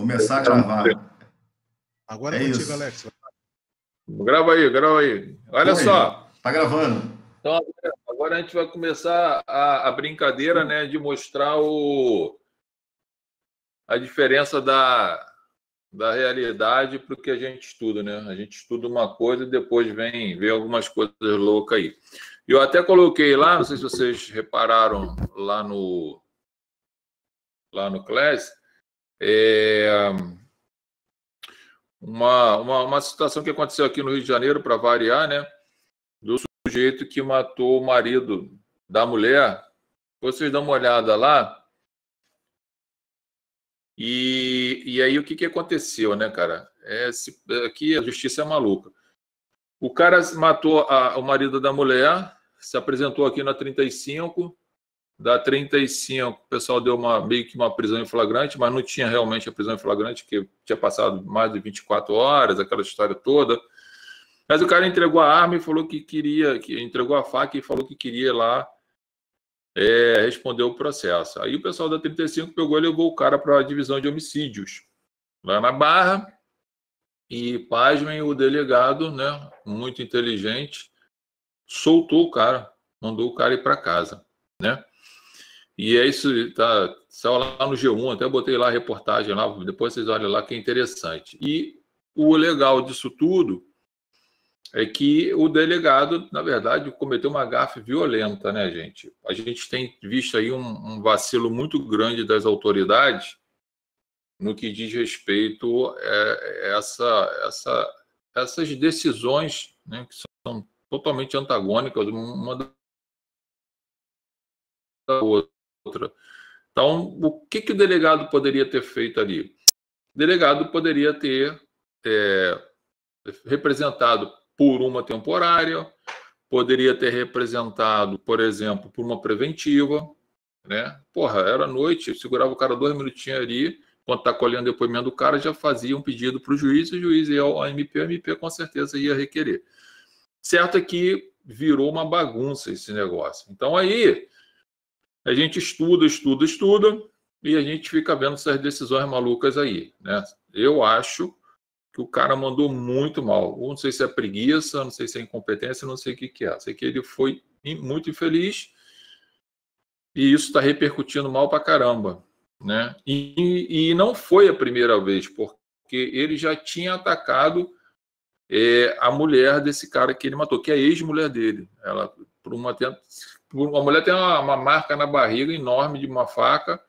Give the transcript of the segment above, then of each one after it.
Começar a gravar. Agora é contigo, Alex. Grava aí. Olha só. Tá gravando. Então, agora a gente vai começar a brincadeira, né, de mostrar a diferença da realidade para o que a gente estuda, né? A gente estuda uma coisa e depois vê algumas coisas loucas aí. Eu até coloquei lá, não sei se vocês repararam lá no Class, uma situação que aconteceu aqui no Rio de Janeiro, para variar, né? Do sujeito que matou o marido da mulher. Vocês dão uma olhada lá. E aí o que aconteceu, né, cara? Aqui a justiça é maluca. O cara matou o marido da mulher, se apresentou aqui na 35. Da 35, o pessoal deu meio que uma prisão em flagrante, mas não tinha realmente a prisão em flagrante, que tinha passado mais de 24 horas, aquela história toda. Mas o cara entregou a arma e falou que entregou a faca e falou que queria lá responder o processo. Aí o pessoal da 35 pegou e levou o cara para a divisão de homicídios, lá na Barra, e, pasmem, o delegado, né, muito inteligente, soltou o cara, mandou o cara ir para casa, né? E é isso, saiu lá no G1, até botei lá a reportagem lá, depois vocês olham lá que é interessante. E o legal disso tudo é que o delegado, na verdade, cometeu uma gafe violenta, né, gente? A gente tem visto aí um vacilo muito grande das autoridades no que diz respeito a essas decisões, né, que são totalmente antagônicas uma da outra. Então, o que o delegado poderia ter feito ali? O delegado poderia ter representado por uma temporária, poderia ter representado, por exemplo, por uma preventiva, né? Porra, era noite, segurava o cara 2 minutinhos ali, quando está colhendo o depoimento do cara, já fazia um pedido para o juiz, e o juiz ia ao MP, o MP com certeza ia requerer. Certo é que virou uma bagunça esse negócio. Então, aí, a gente estuda, e a gente fica vendo essas decisões malucas aí, né? Eu acho que o cara mandou muito mal. Não sei se é preguiça, não sei se é incompetência, não sei o que é. Sei que ele foi muito infeliz e isso está repercutindo mal pra caramba, né? E não foi a primeira vez, porque ele já tinha atacado a mulher desse cara que ele matou, que é a ex-mulher dele. Ela, uma mulher tem uma marca na barriga enorme de uma faca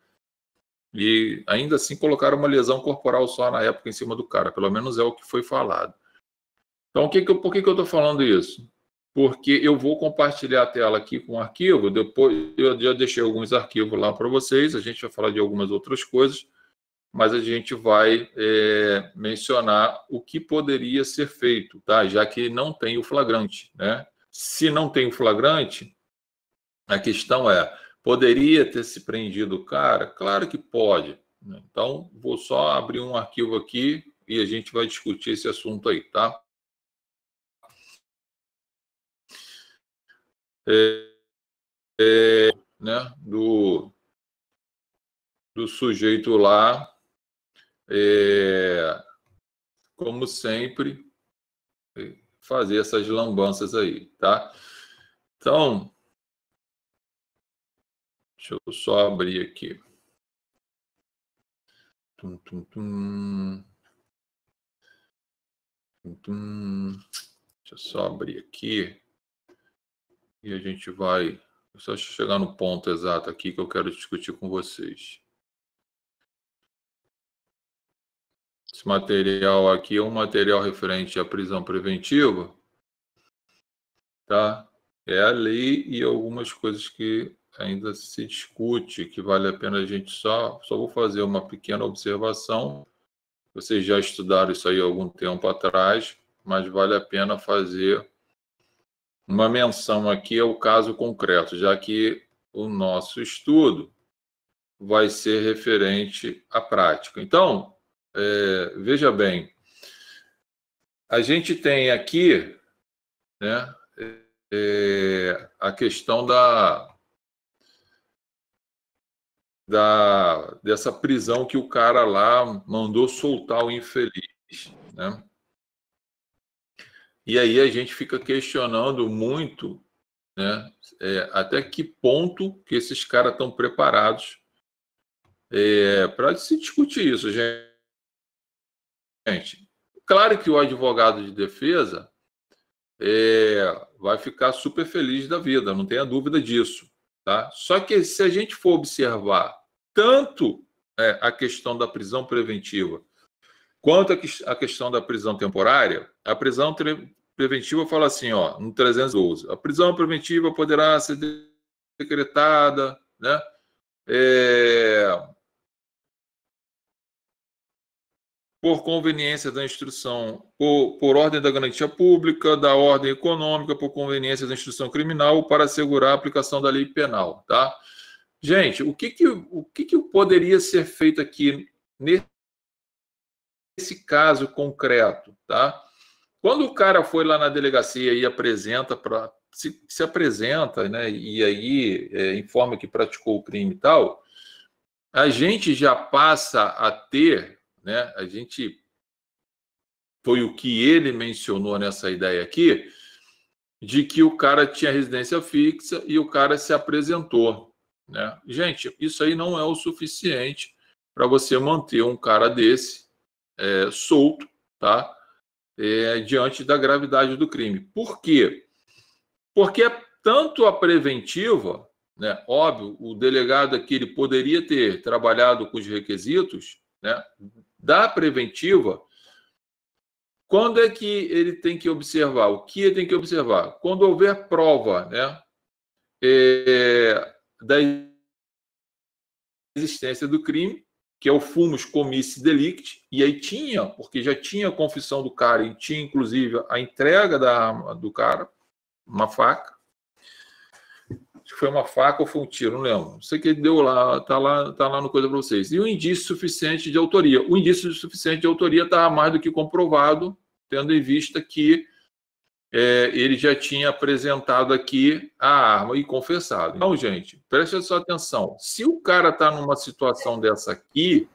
e ainda assim colocaram uma lesão corporal só na época em cima do cara, pelo menos é o que foi falado. Então, por que eu estou falando isso? Porque eu vou compartilhar a tela aqui com um arquivo, depois eu já deixei alguns arquivos lá para vocês, a gente vai falar de algumas outras coisas, mas a gente vai mencionar o que poderia ser feito, tá? Já que não tem o flagrante, né? Se não tem o flagrante, a questão poderia ter se prendido o cara? Claro que pode. Então, vou só abrir um arquivo aqui e a gente vai discutir esse assunto aí, tá? Né, do sujeito lá, como sempre, fazer essas lambanças aí, tá? Então, deixa eu só abrir aqui. Deixa eu só abrir aqui e a gente vai só chegar no ponto exato aqui que eu quero discutir com vocês. Esse material aqui é um material referente à prisão preventiva, tá? É a lei e algumas coisas que ainda se discute, que vale a pena a gente só vou fazer uma pequena observação. Vocês já estudaram isso aí há algum tempo atrás, mas vale a pena fazer uma menção aqui ao caso concreto, já que o nosso estudo vai ser referente à prática. Então, veja bem, a gente tem aqui, né, a questão dessa prisão que o cara lá mandou soltar o infeliz, né? E aí a gente fica questionando muito, né, até que ponto que esses caras estão preparados para se discutir isso, gente. Claro que o advogado de defesa vai ficar super feliz da vida, não tenha dúvida disso, tá? Só que se a gente for observar tanto a questão da prisão preventiva quanto a questão da prisão temporária, a prisão preventiva fala assim, ó, no 312, a prisão preventiva poderá ser decretada, né, por conveniência da instrução, por ordem da garantia pública, da ordem econômica, por conveniência da instrução criminal, para assegurar a aplicação da lei penal, tá? Gente, o que poderia ser feito aqui nesse caso concreto, tá? Quando o cara foi lá na delegacia e apresenta se apresenta, né, e aí informa que praticou o crime e tal, a gente já passa a ter, né, foi o que ele mencionou nessa ideia aqui, de que o cara tinha residência fixa e o cara se apresentou, né? Gente, isso aí não é o suficiente para você manter um cara desse solto, tá? Diante da gravidade do crime. Por quê? Porque tanto a preventiva, né, óbvio, o delegado aqui ele poderia ter trabalhado com os requisitos, né, da preventiva. Quando é que ele tem que observar? O que ele tem que observar? Quando houver prova, né, da existência do crime, que é o fumus comissi delicti, e aí tinha, porque já tinha a confissão do cara e tinha, inclusive, a entrega da arma do cara, uma faca. Acho que foi uma faca ou foi um tiro, não lembro. Não sei o que ele deu lá, tá lá no coisa para vocês. E o indício suficiente de autoria. O indício suficiente de autoria estava mais do que comprovado, tendo em vista que ele já tinha apresentado aqui a arma e confessado. Então, gente, preste só atenção. Se o cara está numa situação dessa aqui,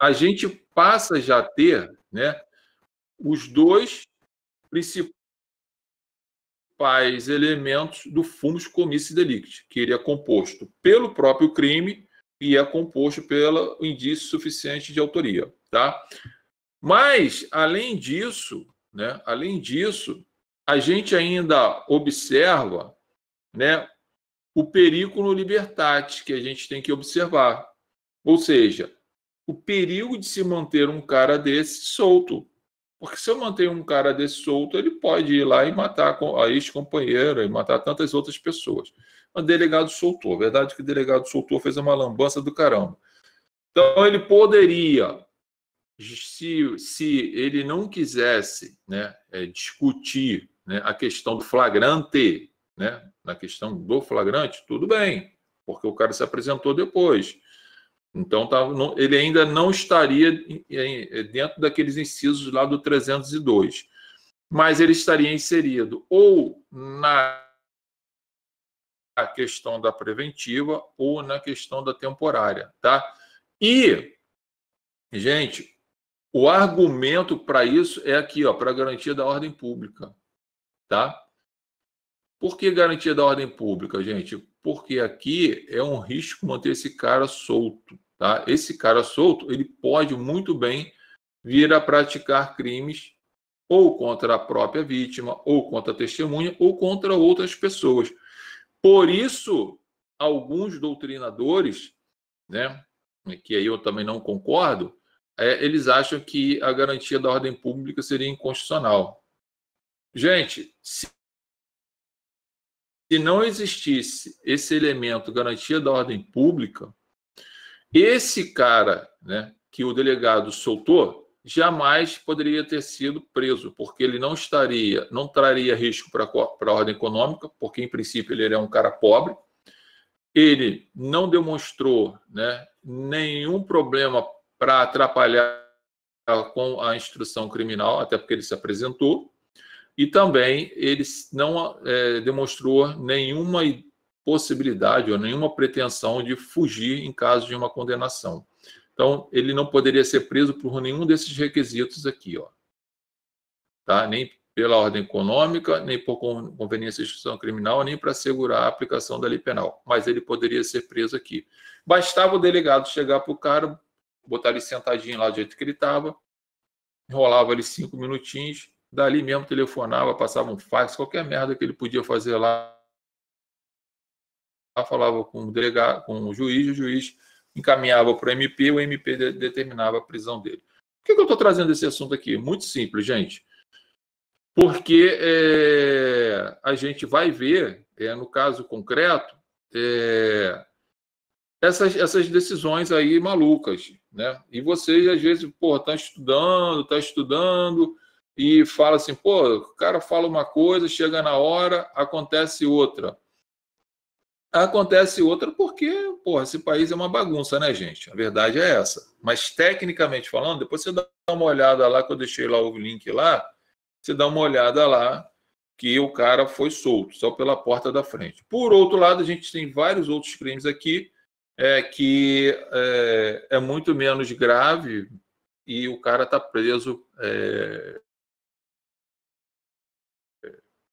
a gente passa já a ter, né, os dois principais elementos do fumus comissi delicti, que ele é composto pelo próprio crime e é composto pelo indício suficiente de autoria, tá? Mas, além disso, né, a gente ainda observa, né, o periculum libertatis, que a gente tem que observar. Ou seja, o perigo de se manter um cara desse solto. Porque se eu mantenho um cara desse solto, ele pode ir lá e matar a ex-companheira e matar tantas outras pessoas. O delegado soltou. A verdade é que o delegado soltou, fez uma lambança do caramba. Então, ele poderia, se ele não quisesse, né, discutir, né, a questão do flagrante, né, na questão do flagrante, tudo bem, porque o cara se apresentou depois. Então, ele ainda não estaria dentro daqueles incisos lá do 302, mas ele estaria inserido ou na questão da preventiva ou na questão da temporária, tá? E, gente, o argumento para isso é aqui, ó, para garantia da ordem pública, tá? Por que garantia da ordem pública, gente? Porque aqui é um risco manter esse cara solto. Tá? Esse cara solto, ele pode muito bem vir a praticar crimes ou contra a própria vítima, ou contra a testemunha, ou contra outras pessoas. Por isso, alguns doutrinadores, né, que aí eu também não concordo, eles acham que a garantia da ordem pública seria inconstitucional. Gente, se não existisse esse elemento, garantia da ordem pública, esse cara, né, que o delegado soltou, jamais poderia ter sido preso, porque ele não traria risco para a ordem econômica, porque, em princípio, ele é um cara pobre. Ele não demonstrou, né, nenhum problema para atrapalhar com a instrução criminal, até porque ele se apresentou. E também ele não demonstrou nenhuma possibilidade ou nenhuma pretensão de fugir em caso de uma condenação. Então, ele não poderia ser preso por nenhum desses requisitos aqui, ó. Tá? Nem pela ordem econômica, nem por conveniência de instituição criminal, nem para assegurar a aplicação da lei penal. Mas ele poderia ser preso aqui. Bastava o delegado chegar para o cara, botar ele sentadinho lá do jeito que ele estava, enrolava ali 5 minutinhos, dali mesmo telefonava, passava um fax, qualquer merda que ele podia fazer lá, falava com o delegado, com o juiz encaminhava para o MP, o MP determinava a prisão dele. Por que eu estou trazendo esse assunto aqui? Muito simples, gente. Porque a gente vai ver, no caso concreto, essas decisões aí malucas, né? E vocês, às vezes, tá estudando, e fala assim, o cara fala uma coisa, chega na hora, acontece outra. Acontece outra porque, esse país é uma bagunça, né, gente? A verdade é essa. Mas, tecnicamente falando, depois você dá uma olhada lá, que eu deixei lá o link lá, você dá uma olhada lá que o cara foi solto, só pela porta da frente. Por outro lado, a gente tem vários outros crimes aqui que é muito menos grave e o cara está preso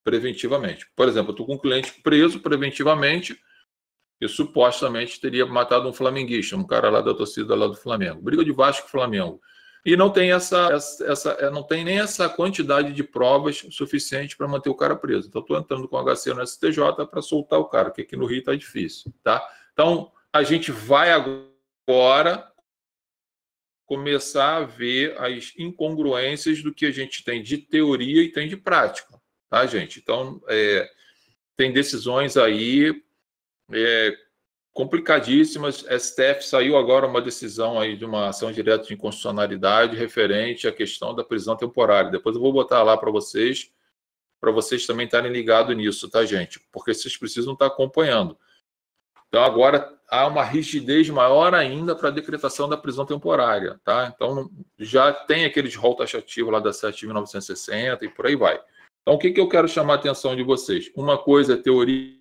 preventivamente. Por exemplo, eu estou com um cliente preso preventivamente que supostamente teria matado um flamenguista, um cara lá da torcida lá do Flamengo. Briga de Vasco e Flamengo. E não tem não tem nem essa quantidade de provas suficiente para manter o cara preso. Então, estou entrando com o HC no STJ para soltar o cara, que aqui no Rio está difícil. Tá? Então, a gente vai agora começar a ver as incongruências do que a gente tem de teoria e tem de prática. Tá, gente? Então, tem decisões aí complicadíssimas. STF saiu agora uma decisão aí de uma ação direta de inconstitucionalidade referente à questão da prisão temporária. Depois eu vou botar lá para vocês também estarem ligados nisso, tá, gente? Porque vocês precisam estar acompanhando. Então, agora há uma rigidez maior ainda para a decretação da prisão temporária, tá? Então, já tem aqueles rol taxativo lá da 7.960 e por aí vai. Então, o que eu quero chamar a atenção de vocês? Uma coisa é teoria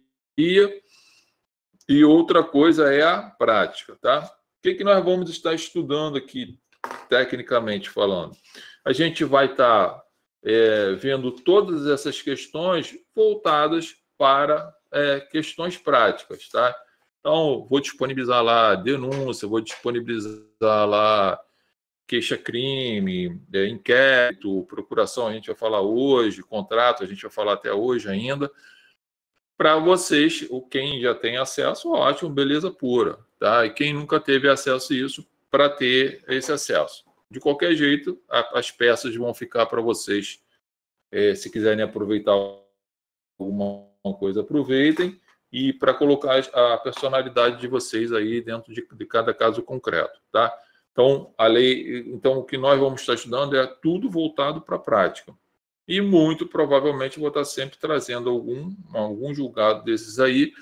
e outra coisa é a prática, tá? O que nós vamos estar estudando aqui, tecnicamente falando? A gente vai estar vendo todas essas questões voltadas para questões práticas, tá? Então, vou disponibilizar lá denúncia, vou disponibilizar lá queixa-crime, inquérito, procuração, a gente vai falar hoje, contrato, a gente vai falar até hoje ainda. Para vocês, quem já tem acesso, ótimo, beleza pura. Tá? E quem nunca teve acesso a isso, para ter esse acesso. De qualquer jeito, as peças vão ficar para vocês. Se quiserem aproveitar alguma coisa, aproveitem. E para colocar a personalidade de vocês aí dentro de cada caso concreto. Tá? Então, o que nós vamos estar estudando é tudo voltado para a prática. E muito provavelmente vou estar sempre trazendo algum julgado desses aí,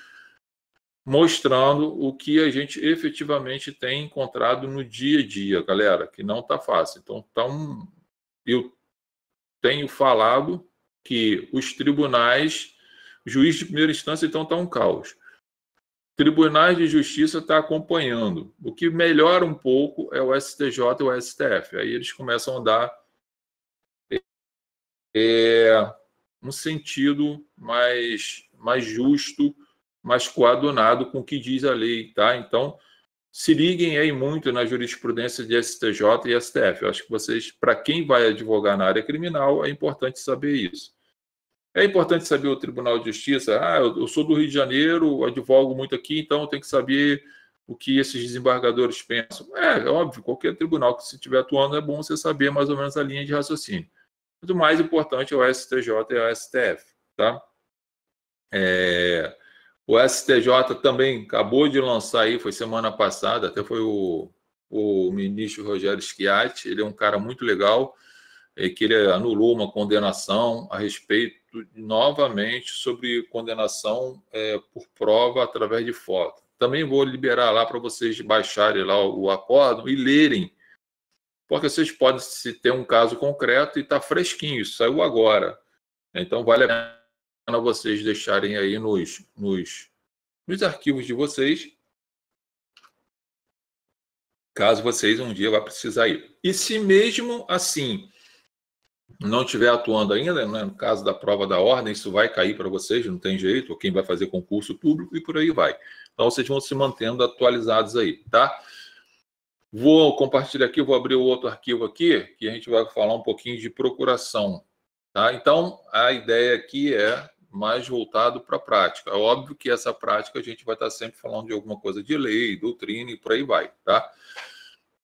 mostrando o que a gente efetivamente tem encontrado no dia a dia, galera, que não está fácil. Então, eu tenho falado que os tribunais, juiz de primeira instância, então está um caos. Tribunais de Justiça está acompanhando. O que melhora um pouco é o STJ e o STF. Aí eles começam a dar um sentido mais justo, mais coadunado com o que diz a lei. Tá? Então, se liguem aí muito na jurisprudência de STJ e STF. Eu acho que vocês, para quem vai advogar na área criminal, é importante saber isso. É importante saber o Tribunal de Justiça. Eu sou do Rio de Janeiro, advogo muito aqui, então eu tenho que saber o que esses desembargadores pensam. É óbvio, qualquer tribunal que se estiver atuando é bom você saber mais ou menos a linha de raciocínio. Mas o mais importante é o STJ e o STF. Tá? O STJ também acabou de lançar aí, foi semana passada, até foi o ministro Rogério Schiatti, ele é um cara muito legal, que ele anulou uma condenação a respeito, novamente, sobre condenação por prova através de foto. Também vou liberar lá para vocês baixarem lá o acórdão e lerem, porque vocês podem ter um caso concreto e está fresquinho, isso saiu agora. Então, vale a pena vocês deixarem aí nos nos arquivos de vocês, caso vocês um dia vá precisar ir. E se mesmo assim não estiver atuando ainda, né, no caso da prova da ordem, isso vai cair para vocês, não tem jeito, ou quem vai fazer concurso público e por aí vai. Então, vocês vão se mantendo atualizados aí, tá? Vou compartilhar aqui, vou abrir o outro arquivo aqui, que a gente vai falar um pouquinho de procuração, tá? Então, a ideia aqui é mais voltado para a prática. É óbvio que essa prática a gente vai estar sempre falando de alguma coisa de lei, doutrina e por aí vai, tá?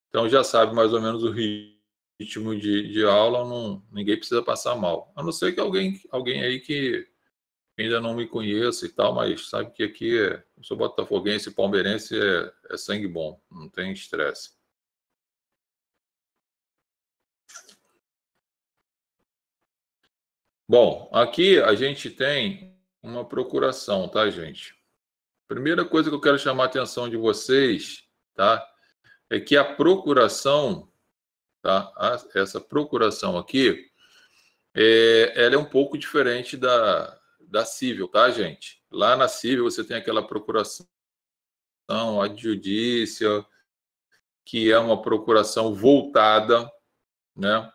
Então, já sabe mais ou menos o ritmo de aula, ninguém precisa passar mal. A não ser que alguém aí que ainda não me conheça e tal, mas sabe que aqui eu sou botafoguense e palmeirense, é sangue bom, não tem estresse. Bom, aqui a gente tem uma procuração, tá, gente? Primeira coisa que eu quero chamar a atenção de vocês, tá? É que a procuração, tá? Essa procuração aqui, ela é um pouco diferente da civil, tá, gente? Lá na civil você tem aquela procuração adjudícia, que é uma procuração voltada, né,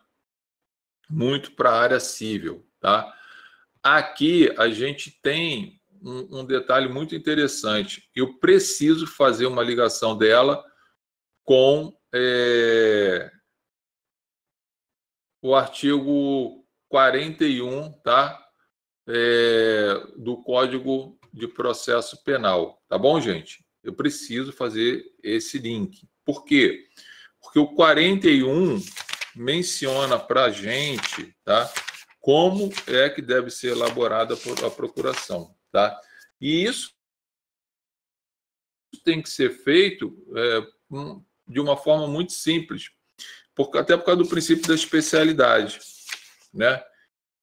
muito para a área civil, tá? Aqui a gente tem um detalhe muito interessante. Eu preciso fazer uma ligação dela com o artigo 41, tá? Do Código de Processo Penal. Tá bom, gente? Eu preciso fazer esse link. Por quê? Porque o 41 menciona para a gente, tá, como é que deve ser elaborada a procuração. Tá? E isso tem que ser feito de uma forma muito simples, até por causa do princípio da especialidade, né?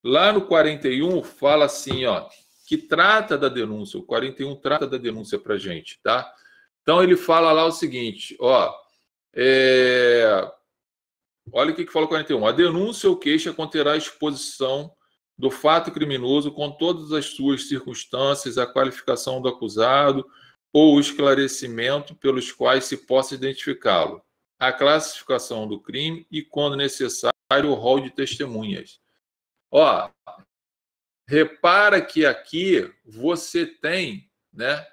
Lá no 41 fala assim, ó, que trata da denúncia. O 41 trata da denúncia para a gente, tá? Então ele fala lá o seguinte, ó, olha o que fala o 41. A denúncia ou queixa conterá a exposição do fato criminoso com todas as suas circunstâncias, a qualificação do acusado ou o esclarecimento pelos quais se possa identificá-lo, a classificação do crime e, quando necessário, o rol de testemunhas. Ó, repara que aqui você tem, né,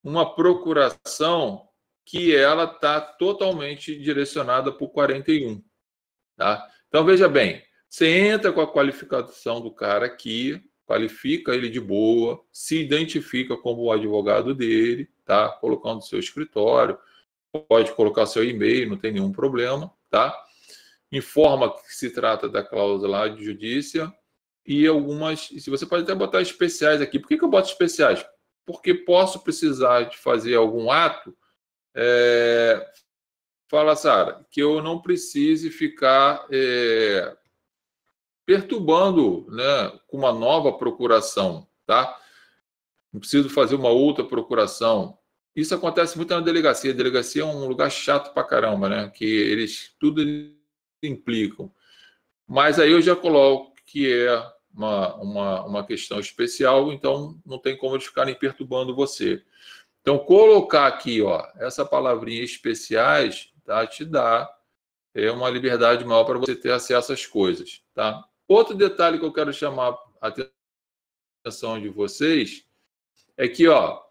uma procuração que ela está totalmente direcionada para o 41. Tá? Então, veja bem, você entra com a qualificação do cara aqui, qualifica ele de boa, se identifica como o advogado dele, tá? Colocando seu escritório, pode colocar seu e-mail, não tem nenhum problema, tá? Informa que se trata da cláusula de judícia e algumas... Se você pode até botar especiais aqui. Por que eu boto especiais? Porque posso precisar de fazer algum ato. Fala, Sara, que eu não precise ficar perturbando, né, com uma nova procuração, tá? Não preciso fazer uma outra procuração. Isso acontece muito na delegacia. A delegacia é um lugar chato pra caramba, né? Que eles tudo implicam. Mas aí eu já coloco que é uma questão especial, então não tem como eles ficarem perturbando você. Então, colocar aqui, ó, essa palavrinha especiais, tá, te dá uma liberdade maior para você ter acesso às coisas, tá? Outro detalhe que eu quero chamar a atenção de vocês é que, ó,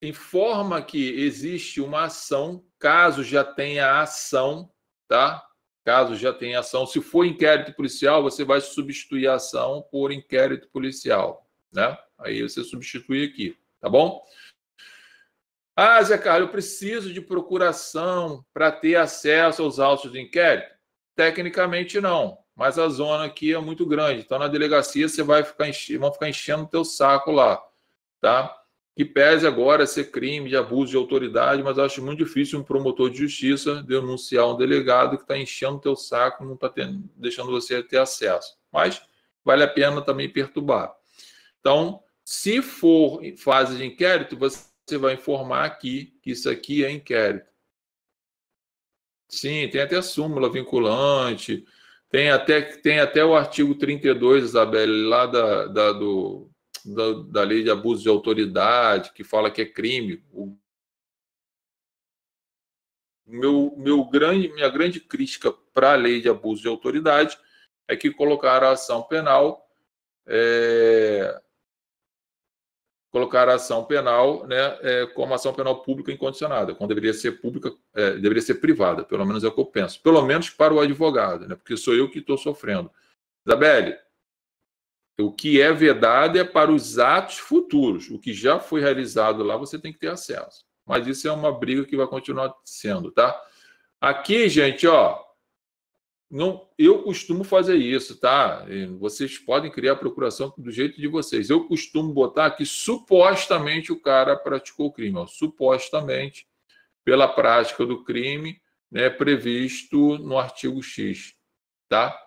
informa que existe uma ação, caso já tenha ação, tá? Caso já tenha ação, se for inquérito policial, você vai substituir a ação por inquérito policial, né? Aí você substitui aqui, tá bom? Ah, Zé Carlos, eu preciso de procuração para ter acesso aos autos de inquérito? Tecnicamente não, mas a zona aqui é muito grande. Então, na delegacia, você vão ficar enchendo o teu saco lá, tá? Que pese agora ser crime de abuso de autoridade, mas eu acho muito difícil um promotor de justiça denunciar um delegado que está enchendo o teu saco e não está deixando você ter acesso. Mas vale a pena também perturbar. Então, se for fase de inquérito, você vai informar aqui que isso aqui é inquérito. Sim, tem até súmula vinculante, tem até o artigo 32, Isabelle, lá do da lei de abuso de autoridade, que fala que é crime. Minha grande crítica para a lei de abuso de autoridade é que colocaram a ação penal, né, como ação penal pública incondicionada, quando deveria ser pública, deveria ser privada, pelo menos é o que eu penso. Pelo menos para o advogado, né, porque sou eu que estou sofrendo. Isabelle, o que é vedado é para os atos futuros. O que já foi realizado lá, você tem que ter acesso. Mas isso é uma briga que vai continuar sendo, tá? Aqui, gente, ó, eu costumo fazer isso, tá? Vocês podem criar a procuração do jeito de vocês. Eu costumo botar que supostamente o cara praticou o crime, ó, supostamente pela prática do crime, né, previsto no artigo X, tá?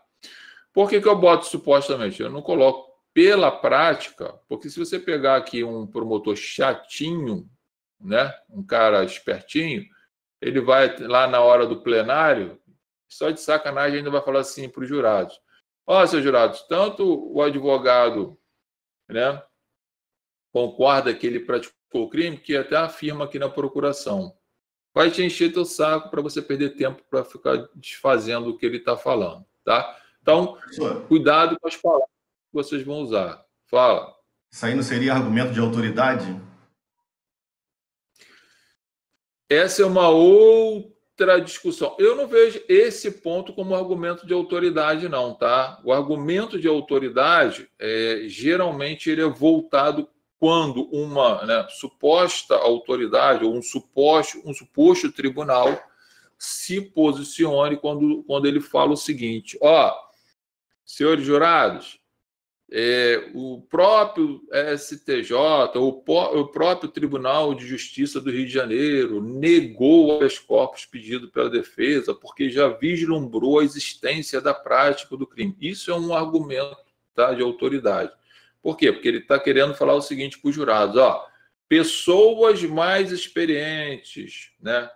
Por que eu boto supostamente? Eu não coloco pela prática, porque se você pegar aqui um promotor chatinho, né, um cara espertinho, ele vai lá na hora do plenário, só de sacanagem ainda vai falar assim para os jurados: ó, seus jurados, tanto o advogado, né, concorda que ele praticou o crime, que até afirma aqui na procuração. Vai te encher teu saco para você perder tempo para ficar desfazendo o que ele está falando, tá? Então, cuidado com as palavras que vocês vão usar. Fala. Isso aí não seria argumento de autoridade? Essa é uma outra discussão. Eu não vejo esse ponto como argumento de autoridade, não, tá? O argumento de autoridade, geralmente, ele é voltado quando uma, né, suposta autoridade ou um suposto tribunal se posicione quando ele fala o seguinte: ó, senhores jurados, o próprio STJ, o próprio Tribunal de Justiça do Rio de Janeiro negou o habeas corpus pedido pela defesa porque já vislumbrou a existência da prática do crime. Isso é um argumento, tá, de autoridade. Por quê? Porque ele está querendo falar o seguinte para os jurados: ó, pessoas mais experientes, né,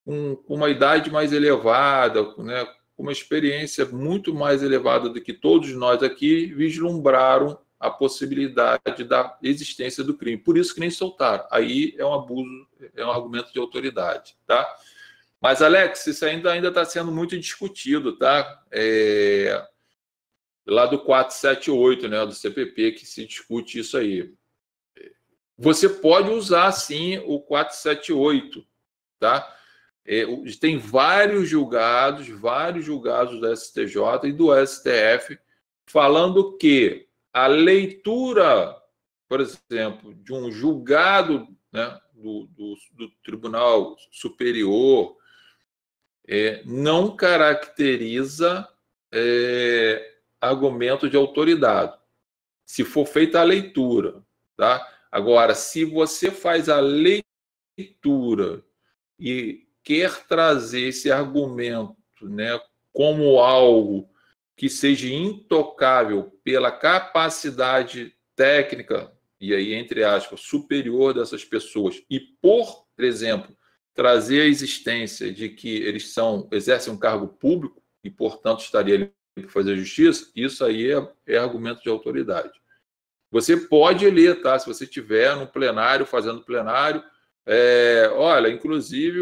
com uma idade mais elevada, né, com uma experiência muito mais elevada do que todos nós aqui, vislumbraram a possibilidade da existência do crime. Por isso que nem soltaram. Aí é um abuso, é um argumento de autoridade, tá? Mas, Alex, isso ainda está sendo muito discutido, tá? Lá do 478, né, do CPP, que se discute isso aí. Você pode usar, sim, o 478, tá? Tem vários julgados do STJ e do STF falando que a leitura, por exemplo, de um julgado, né, do Tribunal Superior não caracteriza argumento de autoridade, se for feita a leitura, tá? Agora, se você faz a leitura e quer trazer esse argumento, né, como algo que seja intocável pela capacidade técnica, e aí, entre aspas, superior dessas pessoas, e por exemplo, trazer a existência de que eles exercem um cargo público e, portanto, estaria ali para fazer justiça, isso aí é argumento de autoridade. Você pode ler, tá? Se você estiver no plenário, fazendo plenário, olha, inclusive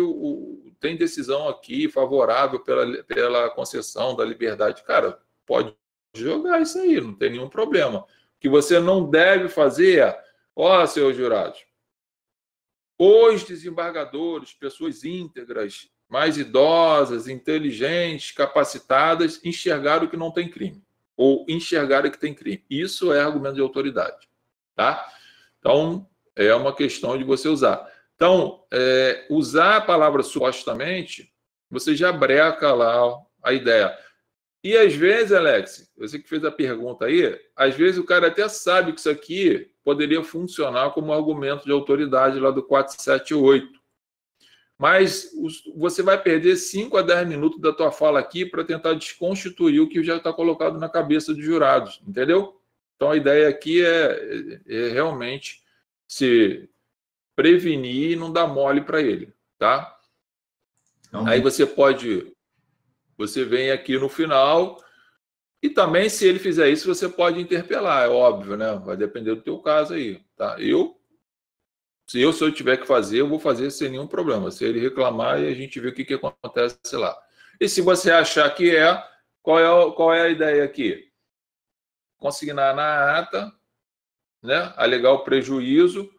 tem decisão aqui favorável pela concessão da liberdade. Cara, pode jogar isso aí, não tem nenhum problema. O que você não deve fazer é, senhores jurados, os desembargadores, pessoas íntegras, mais idosas, inteligentes, capacitadas, enxergaram que não tem crime, ou enxergaram que tem crime. Isso é argumento de autoridade, tá? Então, é uma questão de você usar. Então, usar a palavra supostamente, você já breca lá a ideia. E às vezes, Alex, você que fez a pergunta aí, às vezes o cara até sabe que isso aqui poderia funcionar como argumento de autoridade lá do 478. Mas você vai perder 5 a 10 minutos da tua fala aqui para tentar desconstituir o que já está colocado na cabeça dos jurados, entendeu? Então, a ideia aqui é realmente se prevenir e não dar mole para ele, tá? Então, aí você vem aqui no final E também, se ele fizer isso, você pode interpelar, é óbvio, né? Vai depender do teu caso aí, tá? Se eu tiver que fazer, eu vou fazer sem nenhum problema. Se ele reclamar, e a gente vê o que acontece lá. E se você achar que qual é a ideia aqui? Consignar na ata, né? Alegar o prejuízo,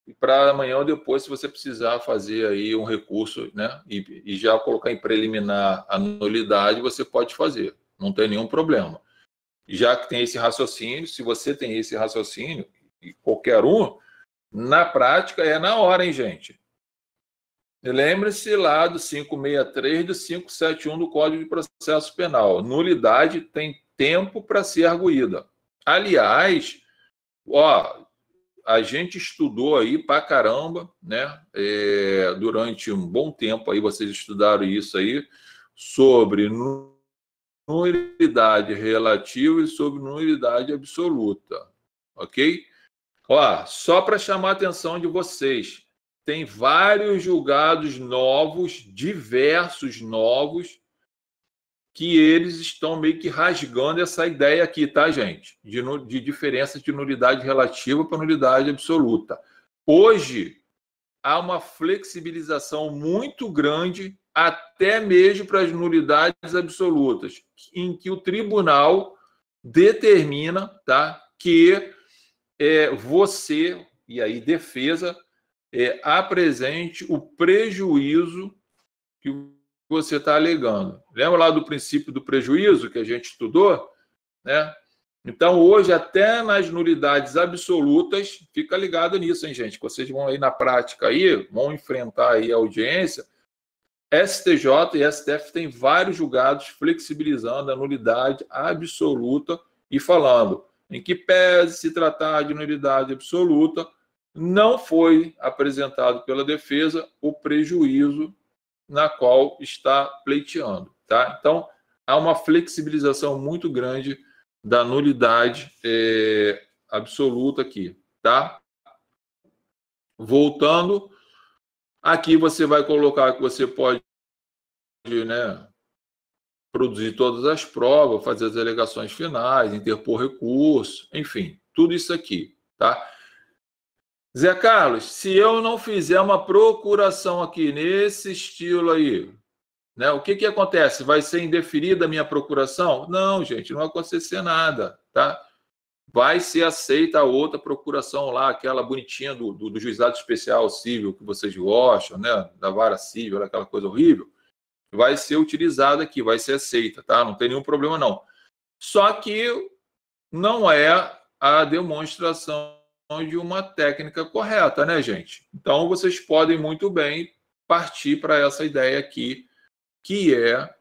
e para amanhã ou depois, se você precisar fazer aí um recurso, né? E já colocar em preliminar a nulidade, você pode fazer. Não tem nenhum problema. Já que tem esse raciocínio, se você tem esse raciocínio, e qualquer um, na prática é na hora, hein, gente? Lembre-se lá do 563 e do 571 do Código de Processo Penal. Nulidade tem tempo para ser arguída. Aliás, a gente estudou aí pra caramba, né? Durante um bom tempo aí, vocês estudaram isso aí, sobre nulidade relativa e sobre nulidade absoluta, ok? Só para chamar a atenção de vocês, tem vários julgados novos, diversos novos, que eles estão meio que rasgando essa ideia aqui, tá, gente? De diferença de nulidade relativa para nulidade absoluta. Hoje, há uma flexibilização muito grande, até mesmo para as nulidades absolutas, em que o tribunal determina, tá, que você, e aí defesa, apresente o prejuízo que você está alegando. Lembra lá do princípio do prejuízo que a gente estudou? Né? Então, hoje, até nas nulidades absolutas, fica ligado nisso, hein, gente? Vocês vão aí na prática, aí, vão enfrentar aí a audiência. STJ e STF têm vários julgados flexibilizando a nulidade absoluta e falando em que pese se tratar de nulidade absoluta, não foi apresentado pela defesa o prejuízo na qual está pleiteando, tá? Então, há uma flexibilização muito grande da nulidade absoluta aqui, tá? Voltando, aqui você vai colocar que você pode, né, produzir todas as provas, fazer as alegações finais, interpor recurso, enfim, tudo isso aqui, tá? Zé Carlos, se eu não fizer uma procuração aqui nesse estilo aí, né, o que acontece? Vai ser indeferida a minha procuração? Não, gente, não vai acontecer nada, tá? Vai ser aceita a outra procuração lá, aquela bonitinha do juizado especial civil que vocês gostam, né, da vara civil, aquela coisa horrível, vai ser utilizada aqui, vai ser aceita, tá? Não tem nenhum problema, não. Só que não é a demonstração de uma técnica correta, né, gente? Então, vocês podem muito bem partir para essa ideia aqui, que é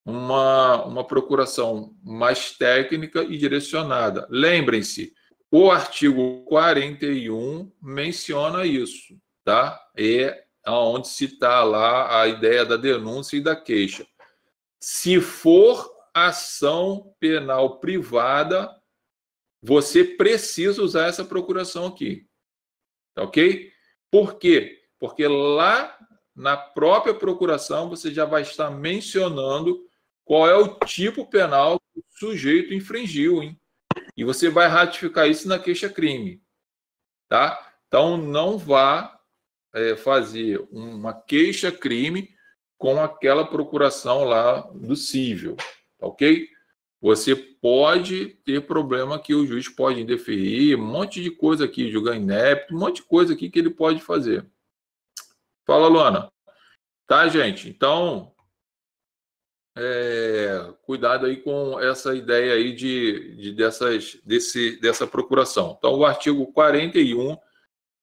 uma procuração mais técnica e direcionada. Lembrem-se, o artigo 41 menciona isso, tá? É onde se está lá a ideia da denúncia e da queixa. Se for ação penal privada, você precisa usar essa procuração aqui, tá ok? Por quê? Porque lá na própria procuração você já vai estar mencionando qual é o tipo penal que o sujeito infringiu, hein? E você vai ratificar isso na queixa-crime, tá? Então, não vá fazer uma queixa-crime com aquela procuração lá do cível, tá ok? Você pode ter problema que o juiz pode indeferir, um monte de coisa aqui, julgar inepto, um monte de coisa aqui que ele pode fazer. Fala, Luana. Tá, gente? Então, cuidado aí com essa ideia aí dessa procuração. Então, o artigo 41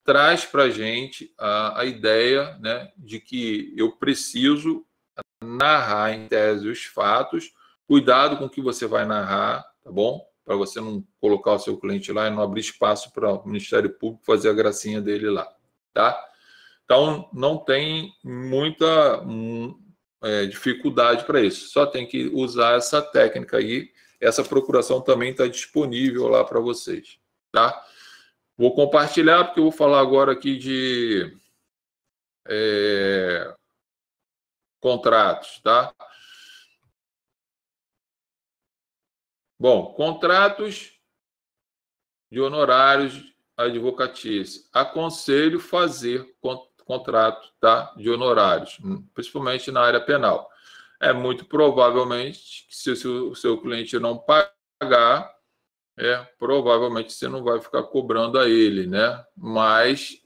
traz para a gente a ideia, né, de que eu preciso narrar em tese os fatos. Cuidado com o que você vai narrar, tá bom? Para você não colocar o seu cliente lá e não abrir espaço para o Ministério Público fazer a gracinha dele lá, tá? Então, não tem muita dificuldade para isso. Só tem que usar essa técnica aí. Essa procuração também está disponível lá para vocês, tá? Vou compartilhar, porque eu vou falar agora aqui de contratos, tá? Bom, contratos de honorários advocatícios. Aconselho fazer contrato, tá, de honorários, principalmente na área penal. É muito provavelmente que se o seu cliente não pagar, provavelmente você não vai ficar cobrando a ele, né? Mas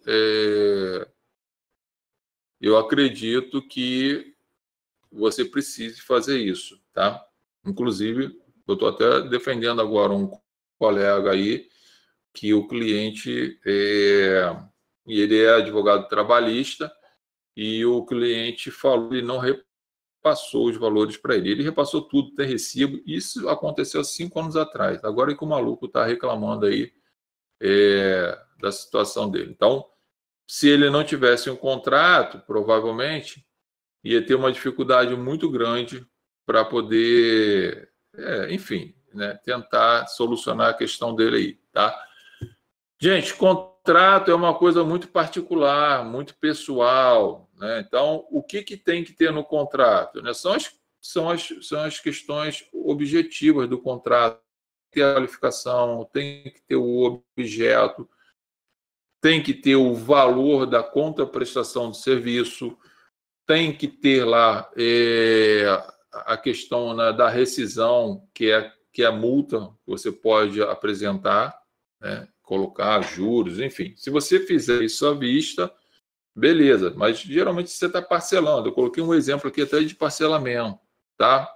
eu acredito que você precise fazer isso, tá? Inclusive, eu estou até defendendo agora um colega aí que o cliente ele é advogado trabalhista e o cliente falou que não repassou os valores para ele. Ele repassou tudo, tem recibo. Isso aconteceu 5 anos atrás. Agora é que o maluco está reclamando aí da situação dele. Então, se ele não tivesse um contrato, provavelmente ia ter uma dificuldade muito grande para poder, enfim, né, tentar solucionar a questão dele aí, tá? Gente, contrato é uma coisa muito particular, muito pessoal, né? Então, o que tem que ter no contrato, né? São as questões objetivas do contrato. Tem que ter a qualificação, tem que ter o objeto, tem que ter o valor da contraprestação do serviço, tem que ter lá a questão, né, da rescisão, que é a multa que você pode apresentar, né, colocar juros, enfim. Se você fizer isso à vista, beleza, mas geralmente você está parcelando. Eu coloquei um exemplo aqui até de parcelamento, tá?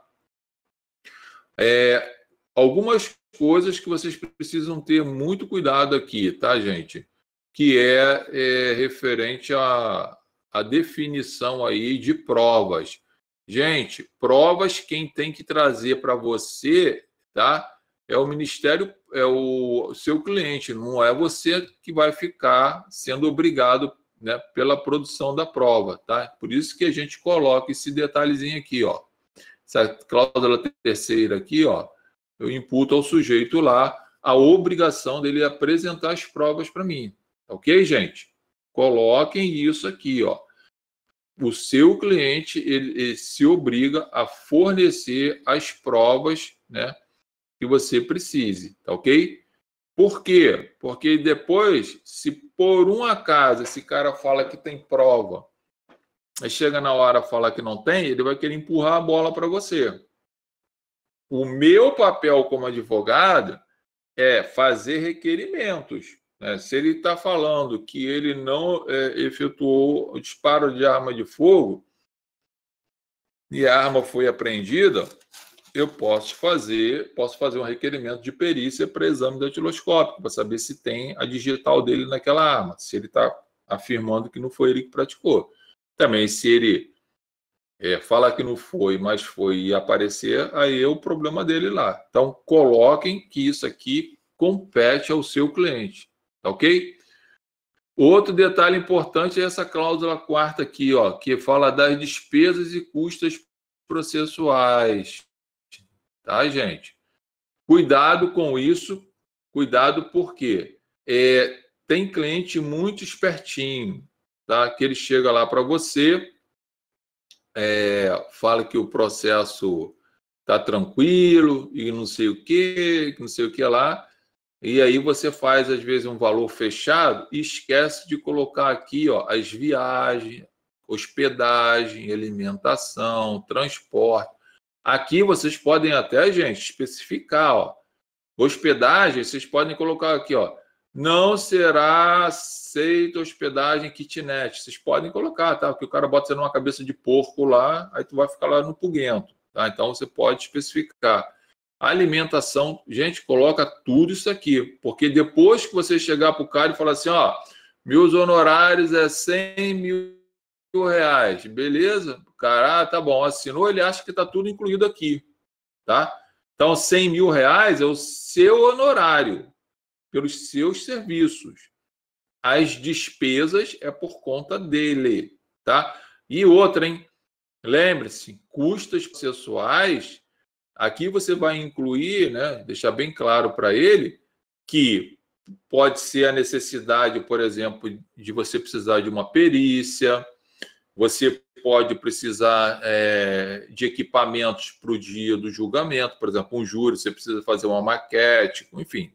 Algumas coisas que vocês precisam ter muito cuidado aqui, tá, gente? Que é referente a definição aí de provas. Gente, provas quem tem que trazer para você, tá? É o Ministério, é o seu cliente, não é você que vai ficar sendo obrigado, né, pela produção da prova, tá? Por isso que a gente coloca esse detalhezinho aqui, ó. Essa cláusula terceira aqui, ó, eu imputo ao sujeito lá a obrigação dele apresentar as provas para mim. Ok, gente? Coloquem isso aqui, ó. O seu cliente ele se obriga a fornecer as provas, né, que você precise, tá ok? Por quê? Porque depois, se por um acaso esse cara fala que tem prova, aí chega na hora fala que não tem, ele vai querer empurrar a bola para você. O meu papel como advogado é fazer requerimentos. Se ele está falando que ele não efetuou o disparo de arma de fogo e a arma foi apreendida, eu posso fazer um requerimento de perícia para exame datiloscópico, para saber se tem a digital dele naquela arma, se ele está afirmando que não foi ele que praticou. Também, se ele falar que não foi, mas foi e aparecer, aí é o problema dele lá. Então, coloquem que isso aqui compete ao seu cliente. Tá ok? Outro detalhe importante é essa cláusula quarta aqui, ó, que fala das despesas e custas processuais. Tá, gente? Cuidado com isso. Cuidado porque tem cliente muito espertinho, tá? Que ele chega lá para você, fala que o processo tá tranquilo e não sei o que lá. E aí você faz, às vezes, um valor fechado e esquece de colocar aqui, ó, as viagens, hospedagem, alimentação, transporte. Aqui vocês podem até, gente, especificar, ó, hospedagem, vocês podem colocar aqui, ó, não será aceita hospedagem kitnet. Vocês podem colocar, tá? Porque o cara bota você numa cabeça de porco lá, aí tu vai ficar lá no puguento, tá? Então você pode especificar. Alimentação, gente, coloca tudo isso aqui, porque depois que você chegar para o cara e falar assim, ó, meus honorários é 100 mil reais, beleza? O cara, tá bom, assinou, ele acha que tá tudo incluído aqui, tá? Então, 100 mil reais é o seu honorário pelos seus serviços. As despesas é por conta dele, tá? E outra, hein? Lembre-se, custas processuais. Aqui você vai incluir, né, deixar bem claro para ele que pode ser a necessidade, por exemplo, de você precisar de uma perícia, você pode precisar de equipamentos para o dia do julgamento, por exemplo, um júri, você precisa fazer uma maquete, enfim.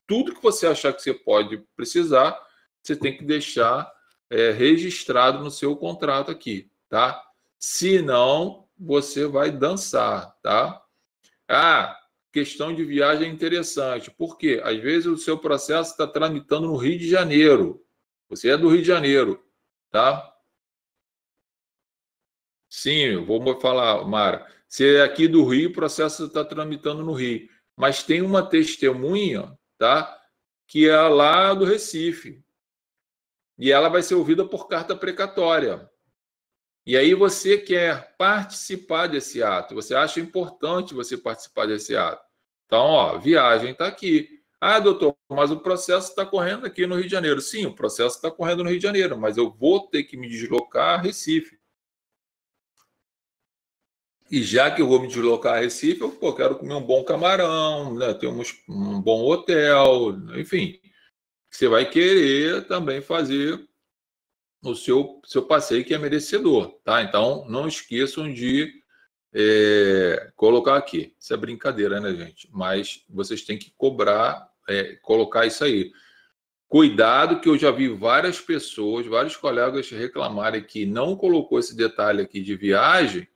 Tudo que você achar que você pode precisar, você tem que deixar registrado no seu contrato aqui, tá? Senão, você vai dançar, tá? Questão de viagem é interessante. Por quê? Às vezes o seu processo está tramitando no Rio de Janeiro. Você é do Rio de Janeiro, tá? Sim, vou falar, Mara. Se é aqui do Rio, o processo está tramitando no Rio. Mas tem uma testemunha, tá? Que é lá do Recife. E ela vai ser ouvida por carta precatória. E aí você quer participar desse ato. Você acha importante você participar desse ato. Então, ó, viagem está aqui. Doutor, mas o processo está correndo aqui no Rio de Janeiro. Sim, o processo está correndo no Rio de Janeiro, mas eu vou ter que me deslocar a Recife. E já que eu vou me deslocar a Recife, eu quero comer um bom camarão, né? Ter um bom hotel, enfim. Você vai querer também fazer o seu passeio que é merecedor, tá? Então, não esqueçam de colocar aqui. Isso é brincadeira, né, gente? Mas vocês têm que cobrar, colocar isso aí. Cuidado, que eu já vi várias pessoas, vários colegas reclamarem que não colocou esse detalhe aqui de viagem,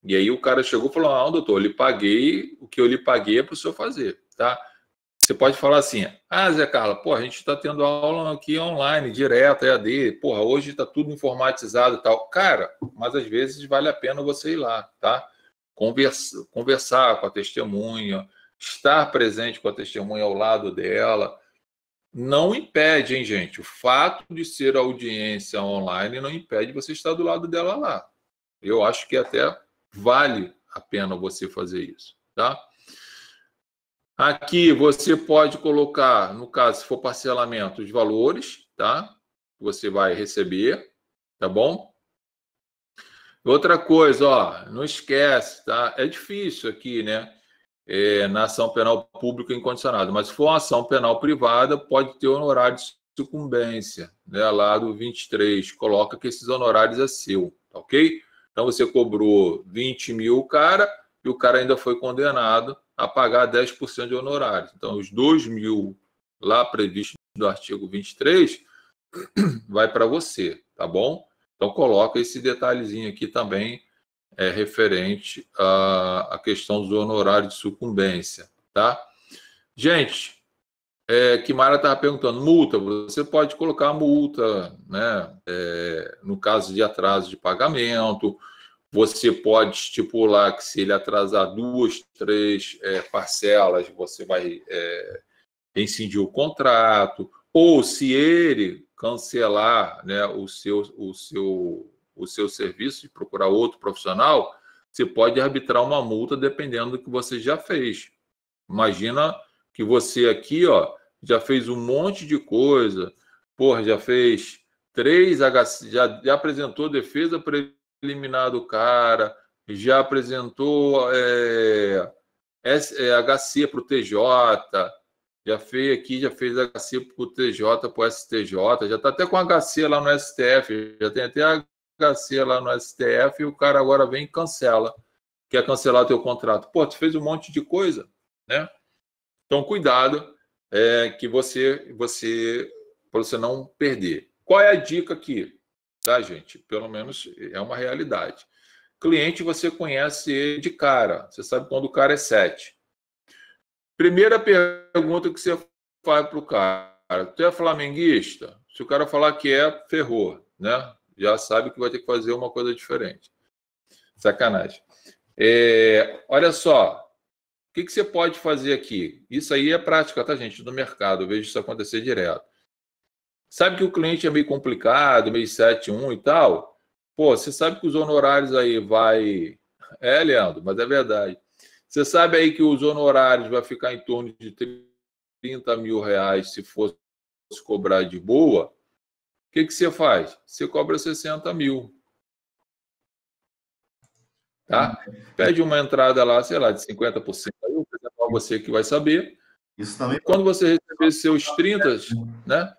e aí o cara chegou e falou: doutor, eu lhe paguei, o que eu lhe paguei é para o senhor fazer, tá? Você pode falar assim: Zé Carla, a gente está tendo aula aqui online, direto, EAD, hoje está tudo informatizado e tal. Cara, mas às vezes vale a pena você ir lá, tá? Conversar com a testemunha, estar presente com a testemunha ao lado dela. Não impede, hein, gente? O fato de ser audiência online não impede você estar do lado dela lá. Eu acho que até vale a pena você fazer isso, tá? Aqui você pode colocar, no caso, se for parcelamento, os valores, tá? Você vai receber, tá bom? Outra coisa, ó, não esquece, tá? É difícil aqui, né? Na ação penal pública incondicionada, mas se for uma ação penal privada, pode ter honorário de sucumbência, né? Lá do 23, coloca que esses honorários é seu, tá ok? Então você cobrou 20 mil o cara e o cara ainda foi condenado a pagar 10% de honorários. Então, os 2 mil lá previstos do artigo 23 vai para você, tá bom? Então, coloca esse detalhezinho aqui também referente à questão dos honorários de sucumbência, tá? Gente, Kimara estava perguntando, multa, você pode colocar multa, né? No caso de atraso de pagamento. Você pode estipular que se ele atrasar 2, 3 parcelas, você vai rescindir o contrato, ou se ele cancelar, né, o seu serviço e procurar outro profissional, você pode arbitrar uma multa dependendo do que você já fez. Imagina que você aqui, ó, já fez um monte de coisa, já fez 3 HC, já apresentou defesa preliminar do cara, já apresentou HC para o TJ, já fez HC para o TJ, para o STJ, já está até com HC lá no STF, já tem até HC lá no STF e o cara agora vem e cancela, quer cancelar teu contrato. Tu fez um monte de coisa, né? Então, cuidado que para você não perder. Qual é a dica aqui? Tá, gente? Pelo menos é uma realidade. Cliente, você conhece ele de cara. Você sabe quando o cara é 7. Primeira pergunta que você faz para o cara: tu é flamenguista? Se o cara falar que ferrou, né? Já sabe que vai ter que fazer uma coisa diferente. Sacanagem. Olha só. O que você pode fazer aqui? Isso aí é prática, tá, gente? Do mercado. Eu vejo isso acontecer direto. Sabe que o cliente é meio complicado, meio 7-1 e tal? Você sabe que os honorários aí vai... Leandro, mas é verdade. Você sabe aí que os honorários vai ficar em torno de 30 mil reais se fosse cobrar de boa. O que você faz? Você cobra 60 mil. Tá? Pede uma entrada lá, sei lá, de 50%. Aí o pessoal, você que vai saber. Isso também. Quando você receber seus 30, né?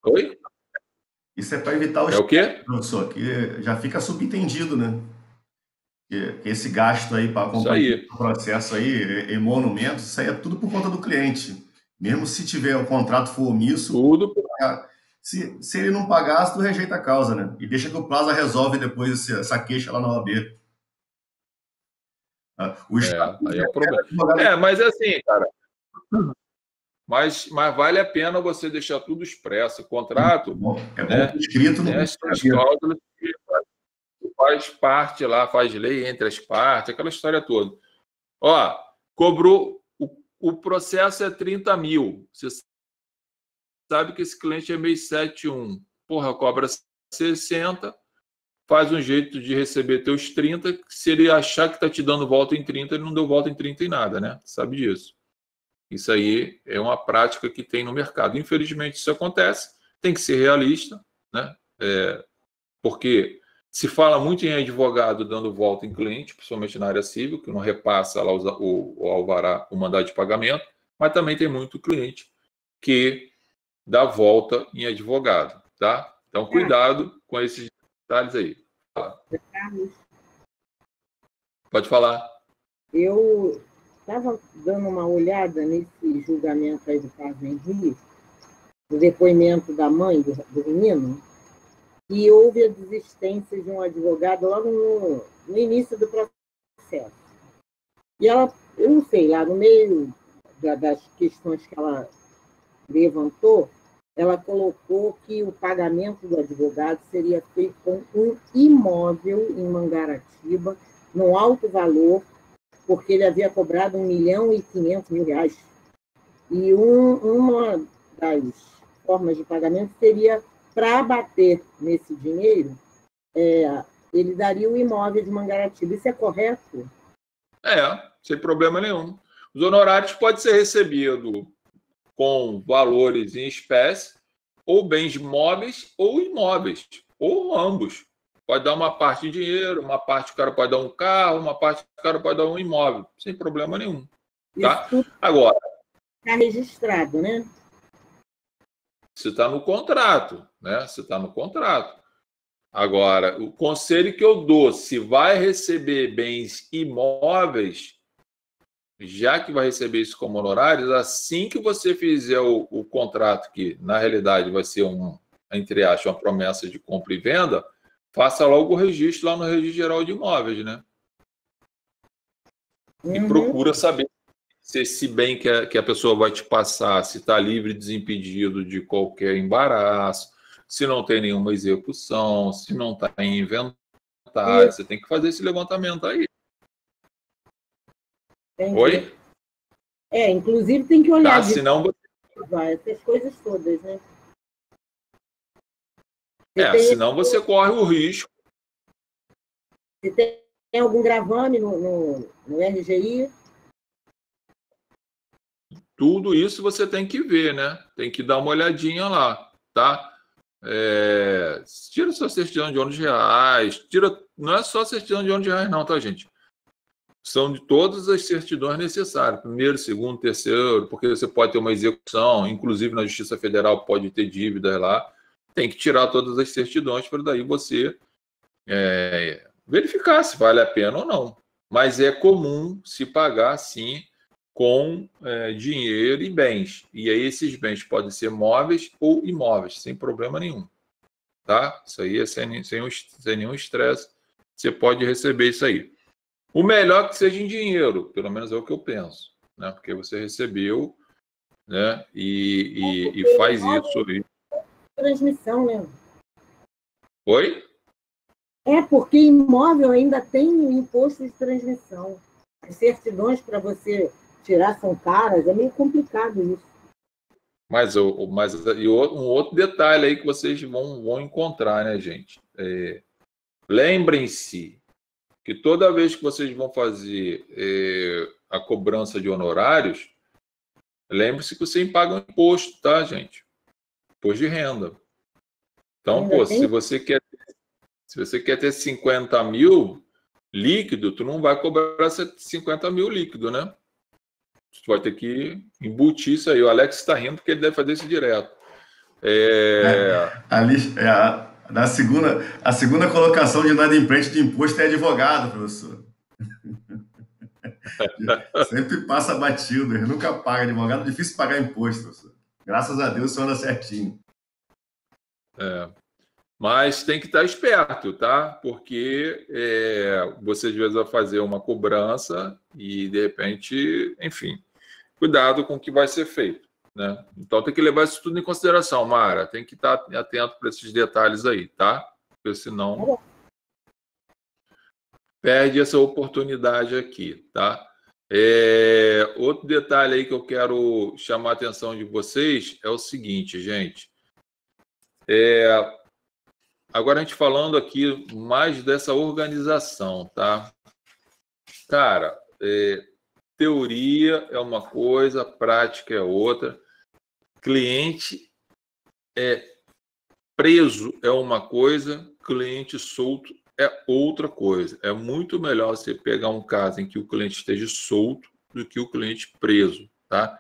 Oi? Isso é para evitar É o quê? professor, que já fica subentendido, né? Que esse gasto aí para acompanhar o processo aí, emolumentos, isso aí é tudo por conta do cliente. Mesmo se tiver o contrato for omisso, Tudo. Se ele não pagasse, tu rejeita a causa, né? E deixa que o Plaza resolve depois essa queixa lá na OAB. Aí é o problema. Mas é assim, cara. Mas vale a pena você deixar tudo expresso. O contrato, é bom escrito no essas cláusulas que faz parte lá, faz lei entre as partes, aquela história toda. Ó, cobrou, o processo é 30 mil. Você sabe que esse cliente é 671. Porra, cobra 60, faz um jeito de receber teus 30, se ele achar que está te dando volta em 30, ele não deu volta em 30 em nada, né? Sabe disso. Isso aí é uma prática que tem no mercado. Infelizmente, isso acontece. Tem que ser realista, né? Porque se fala muito em advogado dando volta em cliente, principalmente na área civil, que não repassa lá o alvará, o mandado de pagamento, mas também tem muito cliente que dá volta em advogado, tá? Então, cuidado com esses detalhes aí. Pode falar. Eu estava dando uma olhada nesse julgamento aí do caso Henrique, do depoimento da mãe do menino, e houve a desistência de um advogado logo no início do processo. E ela, eu não sei, lá no meio das questões que ela levantou, ela colocou que o pagamento do advogado seria feito com um imóvel em Mangaratiba, no alto valor, porque ele havia cobrado R$1.500.000. E uma das formas de pagamento seria, para abater nesse dinheiro, ele daria o imóvel de Mangaratiba. Isso é correto? Sem problema nenhum. Os honorários podem ser recebidos com valores em espécie, ou bens móveis ou imóveis, ou ambos. Pode dar uma parte em dinheiro, uma parte o cara pode dar um carro, uma parte o cara pode dar um imóvel, sem problema nenhum. Tá? Agora, está registrado, né? Você está no contrato, né? Você está no contrato. Agora, o conselho que eu dou, se vai receber bens imóveis, já que vai receber isso como honorários, assim que você fizer o contrato, que na realidade vai ser entre aspas, uma promessa de compra e venda, faça logo o registro lá no Registro Geral de Imóveis, né? E procura saber se esse bem que a pessoa vai te passar, se está livre e desimpedido de qualquer embaraço, se não tem nenhuma execução, se não está em inventário. Você tem que fazer esse levantamento aí. Entendi. Oi? Inclusive tem que olhar senão essas coisas todas, né? Senão você corre o risco. Se tem algum gravame no RGI? Tudo isso você tem que ver, né? Tem que dar uma olhadinha lá, tá? Tira sua certidão de ônus reais. Não é só certidão de ônus reais, não, tá, gente? São de todas as certidões necessárias. Primeiro, segundo, terceiro, porque você pode ter uma execução, inclusive na Justiça Federal pode ter dívidas lá. Tem que tirar todas as certidões para daí você verificar se vale a pena ou não. Mas é comum se pagar, sim, com dinheiro e bens. E aí esses bens podem ser móveis ou imóveis, sem problema nenhum. Tá? Isso aí é sem nenhum estresse. Você pode receber isso aí. O melhor que seja em dinheiro, pelo menos é o que eu penso, né? Porque você recebeu, né? E faz isso aí. Transmissão, né? Oi? Porque imóvel ainda tem o imposto de transmissão. As certidões para você tirar são caras, é meio complicado isso. Mas um outro detalhe aí que vocês vão encontrar, né, gente? Lembrem-se que toda vez que vocês vão fazer a cobrança de honorários, lembre-se que vocês pagam imposto, tá, gente? Imposto de renda. Então, se você quer ter 50 mil líquido, tu não vai cobrar 50 mil líquido, né? Tu vai ter que embutir isso aí. O Alex está rindo porque ele deve fazer isso direto. A segunda colocação de inadimplente de imposto é advogado, professor. Sempre passa batido, ele nunca paga. Advogado é difícil pagar imposto, professor. Graças a Deus o senhor anda certinho. Mas tem que estar esperto, tá? Porque você às vezes vai fazer uma cobrança e, de repente, enfim, cuidado com o que vai ser feito, né? Então tem que levar isso tudo em consideração, Mara. Tem que estar atento para esses detalhes aí, tá? Porque senão perde essa oportunidade aqui, tá? Outro detalhe aí que eu quero chamar a atenção de vocês é o seguinte, gente. Agora a gente falando aqui mais dessa organização, tá? Cara, teoria é uma coisa, prática é outra. Cliente preso é uma coisa, cliente solto é outra coisa. É muito melhor você pegar um caso em que o cliente esteja solto do que o cliente preso, tá?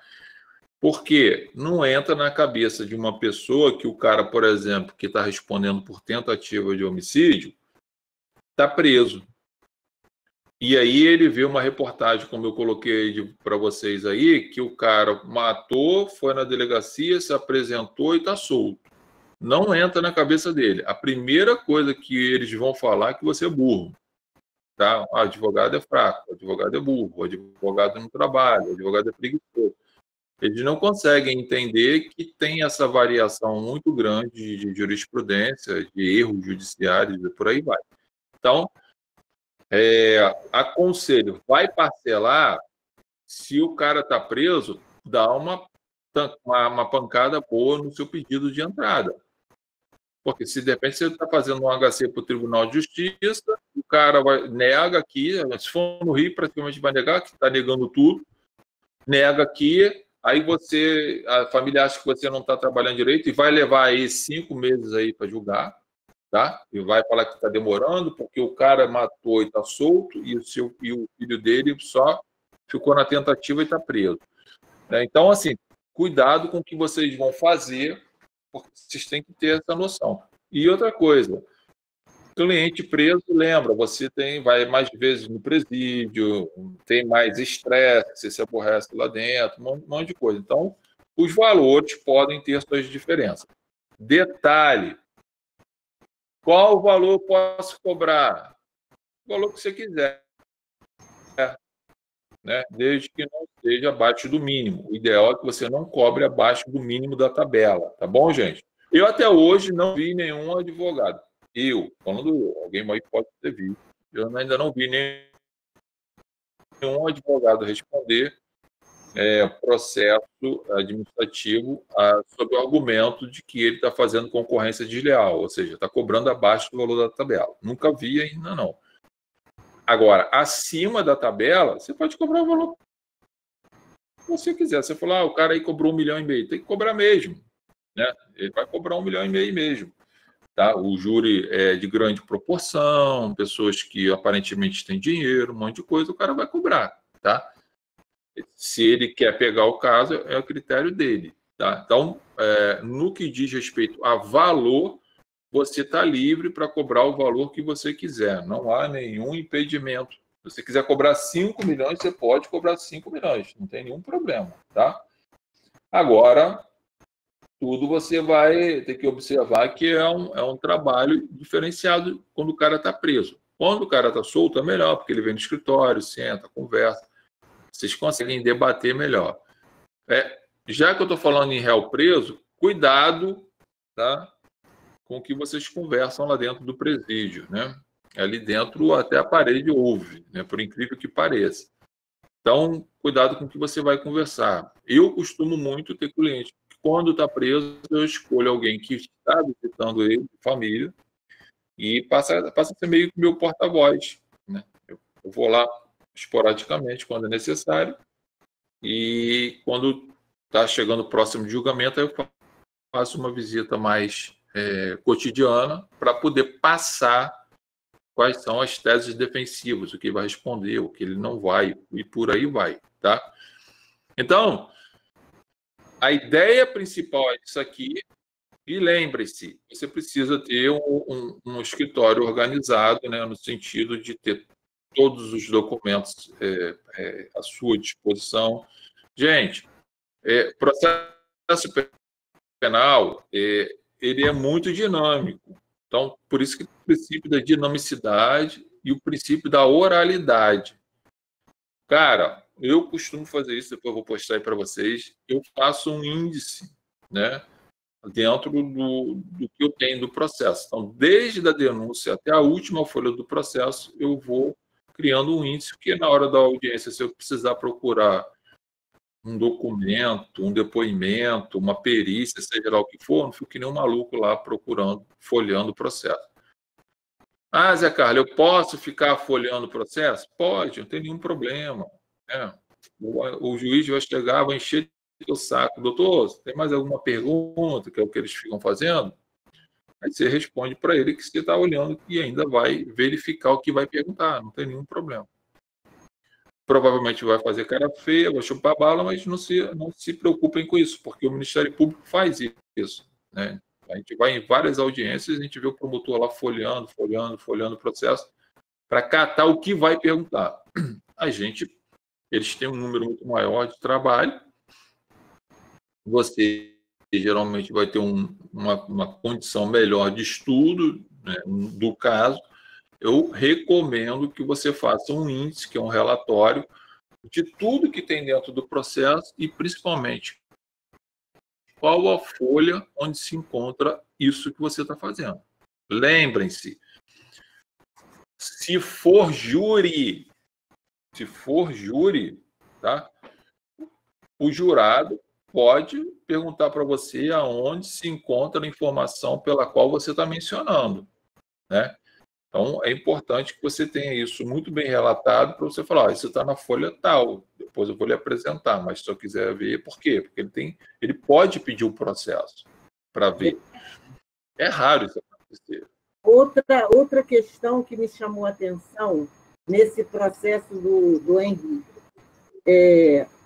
Porque não entra na cabeça de uma pessoa que o cara, por exemplo, que está respondendo por tentativa de homicídio, está preso. E aí ele vê uma reportagem, como eu coloquei para vocês aí, que o cara matou, foi na delegacia, se apresentou e está solto. Não entra na cabeça dele. A primeira coisa que eles vão falar é que você é burro. Tá? O advogado é fraco, o advogado é burro, o advogado não trabalha, o advogado é preguiçoso. Eles não conseguem entender que tem essa variação muito grande de jurisprudência, de erros judiciários e por aí vai. Então, aconselho, vai parcelar, se o cara está preso, dá uma pancada boa no seu pedido de entrada. Porque se de repente você está fazendo um HC para o Tribunal de Justiça, o cara nega aqui, se for no Rio, praticamente vai negar, que está negando tudo, nega aqui. Aí a família acha que você não está trabalhando direito e vai levar aí 5 meses aí para julgar, tá? E vai falar que está demorando porque o cara matou e está solto e o filho dele só ficou na tentativa e está preso. Então, assim, cuidado com o que vocês vão fazer, porque vocês têm que ter essa noção. E outra coisa, cliente preso, lembra, você vai mais vezes no presídio, tem mais estresse, você se aborrece lá dentro, um monte de coisa. Então, os valores podem ter suas diferenças. Detalhe, qual valor posso cobrar? O valor que você quiser, né? Desde que não seja abaixo do mínimo. O ideal é que você não cobre abaixo do mínimo da tabela, tá bom, gente? Eu até hoje não vi nenhum advogado. Alguém aí pode ter visto. Eu ainda não vi nenhum advogado responder processo administrativo sob o argumento de que ele está fazendo concorrência desleal, ou seja, está cobrando abaixo do valor da tabela. Nunca vi ainda, não. Agora, acima da tabela, você pode cobrar o valor que você quiser. Você falar, o cara aí cobrou 1,5 milhão, tem que cobrar mesmo, né? Ele vai cobrar 1,5 milhão mesmo. Tá? O júri é de grande proporção, pessoas que aparentemente têm dinheiro, um monte de coisa, o cara vai cobrar, tá? Se ele quer pegar o caso, é o critério dele, tá? Então, no que diz respeito a valor, você está livre para cobrar o valor que você quiser, não há nenhum impedimento. Se você quiser cobrar 5 milhões, você pode cobrar 5 milhões, não tem nenhum problema, tá? Agora, tudo você vai ter que observar que é um trabalho diferenciado quando o cara está preso. Quando o cara está solto, é melhor, porque ele vem no escritório, senta, conversa. Vocês conseguem debater melhor. Já que eu estou falando em réu preso, cuidado, tá, com o que vocês conversam lá dentro do presídio, né? Ali dentro até a parede ouve, né? Por incrível que pareça. Então, cuidado com o que você vai conversar. Eu costumo muito ter cliente que, quando está preso, eu escolho alguém que está visitando ele, família, e passa a ser meio que meu porta-voz, né? Eu vou lá esporadicamente, quando é necessário, e quando está chegando próximo de julgamento, eu faço uma visita mais cotidiana para poder passar quais são as teses defensivas, o que ele vai responder, o que ele não vai, e por aí vai, tá? Então, a ideia principal disso aqui E lembre-se, você precisa ter um escritório organizado, né, no sentido de ter todos os documentos à sua disposição. Gente, processo penal, ele é muito dinâmico. Então, por isso que o princípio da dinamicidade e o princípio da oralidade. Cara, eu costumo fazer isso, depois eu vou postar aí para vocês. Eu faço um índice, né, dentro do que eu tenho do processo. Então, desde a denúncia até a última folha do processo, eu vou criando um índice, porque na hora da audiência, se eu precisar procurar um documento, um depoimento, uma perícia, seja lá o que for, não fico que nem um maluco lá procurando, folheando o processo. Ah, Zé Carlos, eu posso ficar folheando o processo? Pode, não tem nenhum problema. O juiz vai chegar, vai encher o saco. Doutor, tem mais alguma pergunta, que é o que eles ficam fazendo? Aí você responde para ele que você está olhando e ainda vai verificar o que vai perguntar, não tem nenhum problema. Provavelmente vai fazer cara feia, vai chupar bala, mas não se preocupem com isso, porque o Ministério Público faz isso, né? A gente vai em várias audiências, a gente vê o promotor lá folheando o processo para catar o que vai perguntar. Eles têm um número muito maior de trabalho, você geralmente vai ter uma condição melhor de estudo, né, do caso. Eu recomendo que você faça um índice, que é um relatório de tudo que tem dentro do processo e, principalmente, qual a folha onde se encontra isso que você está fazendo. Lembrem-se, se for júri, tá? O jurado pode perguntar para você aonde se encontra a informação pela qual você está mencionando, né? Então, é importante que você tenha isso muito bem relatado para você falar, isso está na folha tal, depois eu vou lhe apresentar, mas se eu quiser ver, por quê? Porque ele pode pedir o processo para ver. É raro isso acontecer. Outra questão que me chamou a atenção nesse processo do Henrique,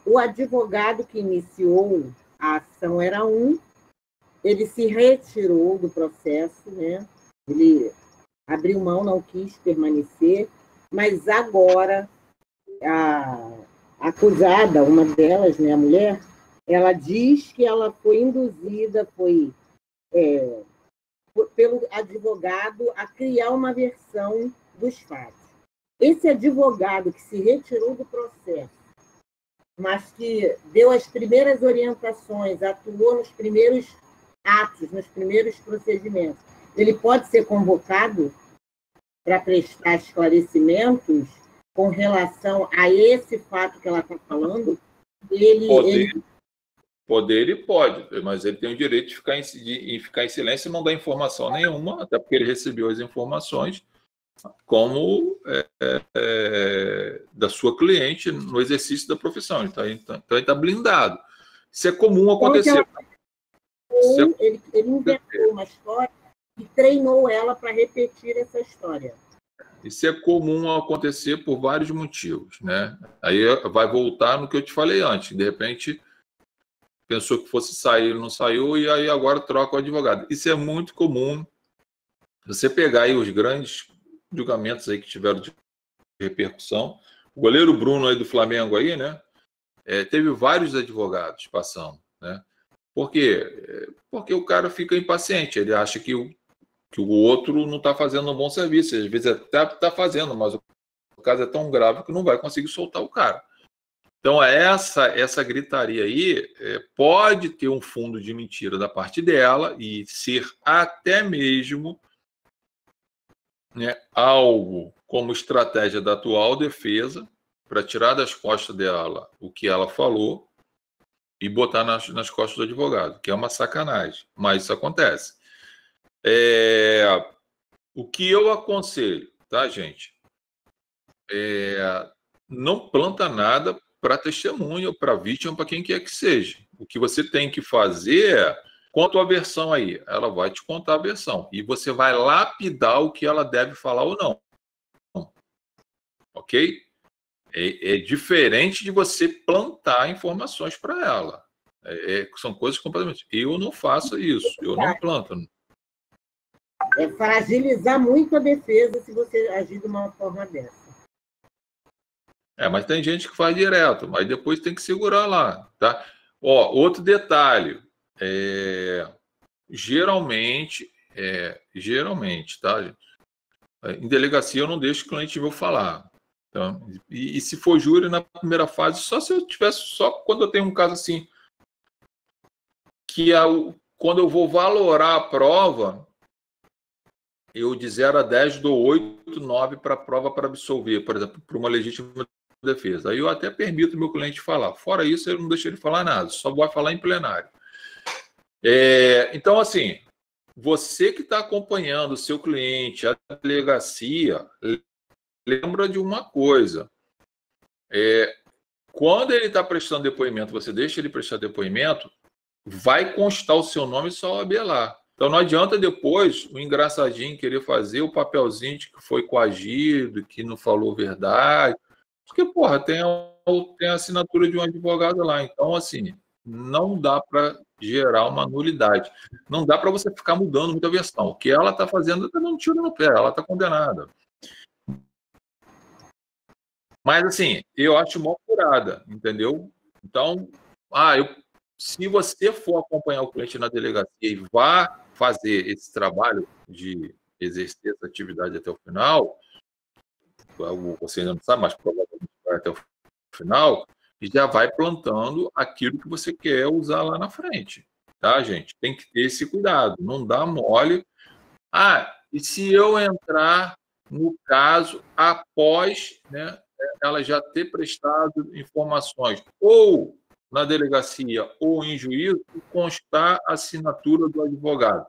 o advogado que iniciou a ação era ele se retirou do processo, né? Ele abriu mão, não quis permanecer, mas agora a acusada, uma delas, né, a mulher, ela diz que ela foi induzida, pelo advogado a criar uma versão dos fatos. Esse advogado que se retirou do processo, mas que deu as primeiras orientações, atuou nos primeiros atos, nos primeiros procedimentos, ele pode ser convocado para prestar esclarecimentos com relação a esse fato que ela está falando? Poder ele pode, mas ele tem o direito de ficar em silêncio e não dar informação nenhuma, até porque ele recebeu as informações como da sua cliente no exercício da profissão. Então ele está blindado. Isso é comum acontecer. Ele inventou uma história e treinou ela para repetir essa história. Isso é comum acontecer por vários motivos, né? Aí vai voltar no que eu te falei antes. De repente, pensou que fosse sair, não saiu, e aí agora troca o advogado. Isso é muito comum. Você pegar aí os grandes julgamentos aí que tiveram de repercussão. O goleiro Bruno aí do Flamengo aí, né? Teve vários advogados passando, né? Por quê? Porque o cara fica impaciente. Ele acha que o outro não está fazendo um bom serviço. Às vezes até está fazendo, mas o caso é tão grave que não vai conseguir soltar o cara. Então, essa gritaria aí pode ter um fundo de mentira da parte dela e ser até mesmo, né, algo como estratégia da atual defesa para tirar das costas dela o que ela falou e botar nas costas do advogado, que é uma sacanagem, mas isso acontece. O que eu aconselho, tá, gente? Não planta nada para testemunha, para vítima, para quem quer que seja. O que você tem que fazer conta a versão aí. Ela vai te contar a versão. E você vai lapidar o que ela deve falar ou não. Ok? É diferente de você plantar informações para ela. São coisas completamente... Eu não faço isso, eu não planto. É fragilizar muito a defesa se você agir de uma forma dessa. Mas tem gente que faz direto, mas depois tem que segurar lá, tá? Outro detalhe, geralmente, tá, gente? Em delegacia eu não deixo o cliente meu falar. Então, e se for júri na primeira fase, só se eu tivesse, só quando eu tenho um caso assim, que quando eu vou valorar a prova, eu de 0 a 10 dou 8, 9 para a prova para absolver, por exemplo, para uma legítima defesa. Aí eu até permito o meu cliente falar. Fora isso, eu não deixo ele falar nada, só vou falar em plenário. Então, assim, você que está acompanhando o seu cliente, a delegacia, lembra de uma coisa. Quando ele está prestando depoimento, você deixa ele prestar depoimento, vai constar o seu nome e sua OAB lá. Então, não adianta depois o engraçadinho querer fazer o papelzinho de que foi coagido, que não falou verdade. Porque, porra, tem a assinatura de um advogado lá. Então, assim, não dá para gerar uma nulidade. Não dá para você ficar mudando muita versão. O que ela está fazendo está dando um tiro no pé, ela está condenada. Mas, assim, eu acho mal curada, entendeu? Então, se você for acompanhar o cliente na delegacia e vá fazer esse trabalho de exercer essa atividade até o final, você ainda não sabe, mas provavelmente vai até o final, e já vai plantando aquilo que você quer usar lá na frente. Tá, gente? Tem que ter esse cuidado. Não dá mole. E se eu entrar no caso após, né, ela já ter prestado informações ou na delegacia ou em juízo, constar a assinatura do advogado.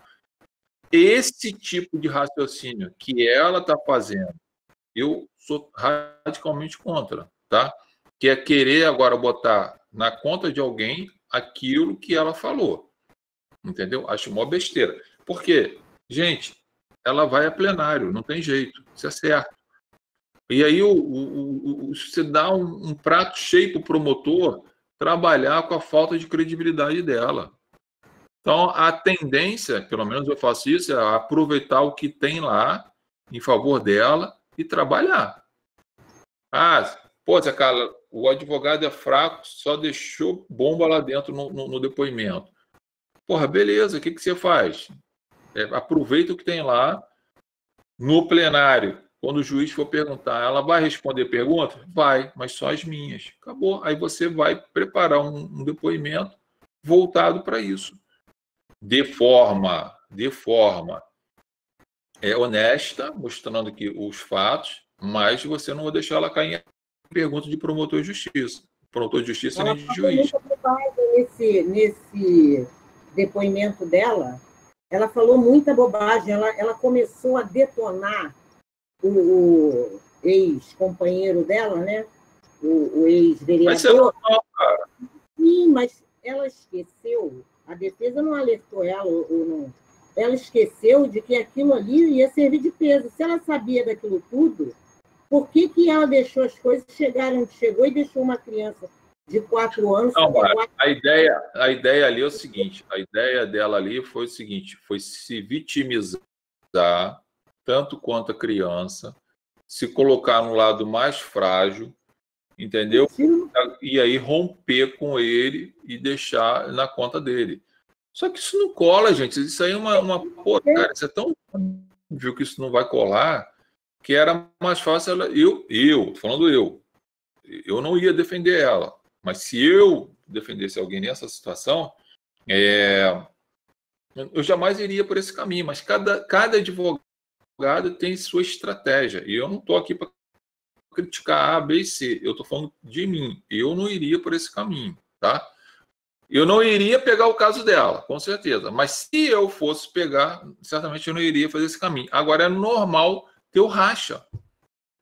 Esse tipo de raciocínio que ela está fazendo, eu sou radicalmente contra, tá? Que é querer agora botar na conta de alguém aquilo que ela falou. Entendeu? Acho uma besteira. Por quê? Gente, ela vai a plenário, não tem jeito, isso é certo. E aí você dá um prato cheio para o promotor trabalhar com a falta de credibilidade dela. Então, a tendência, pelo menos eu faço isso, é aproveitar o que tem lá em favor dela e trabalhar. Zé Carlos, o advogado é fraco, só deixou bomba lá dentro no depoimento. Porra, beleza, o que você faz? Aproveita o que tem lá no plenário. Quando o juiz for perguntar, ela vai responder pergunta? Vai, mas só as minhas. Acabou. Aí você vai preparar um depoimento voltado para isso. De forma honesta, mostrando aqui os fatos, mas você não vai deixar ela cair em pergunta de promotor de justiça. Promotor de justiça nem de juiz. Nesse depoimento dela, ela falou muita bobagem. Ela começou a detonar o ex-companheiro dela, né? O ex-vereador. Mas é normal, cara. Sim, mas ela esqueceu, a defesa não alertou ela, ou não. Ela esqueceu de que aquilo ali ia servir de peso. Se ela sabia daquilo tudo, por que ela deixou as coisas chegarem onde chegou e deixou uma criança de 4 anos... Não, a ideia ali é o seguinte, a ideia dela ali foi o seguinte, foi se vitimizar tanto quanto a criança, se colocar no lado mais frágil, entendeu? Sim. E aí romper com ele e deixar na conta dele. Só que isso não cola, gente. Isso aí é Pô, cara, isso é tão óbvio que isso não vai colar, que era mais fácil ela... Eu não ia defender ela. Mas se eu defendesse alguém nessa situação, eu jamais iria por esse caminho. Mas cada advogado tem sua estratégia. E eu não estou aqui para criticar A, B e C. Eu estou falando de mim. Eu não iria por esse caminho, tá? Eu não iria pegar o caso dela, com certeza. Mas se eu fosse pegar, certamente eu não iria fazer esse caminho. Agora, é normal ter o racha.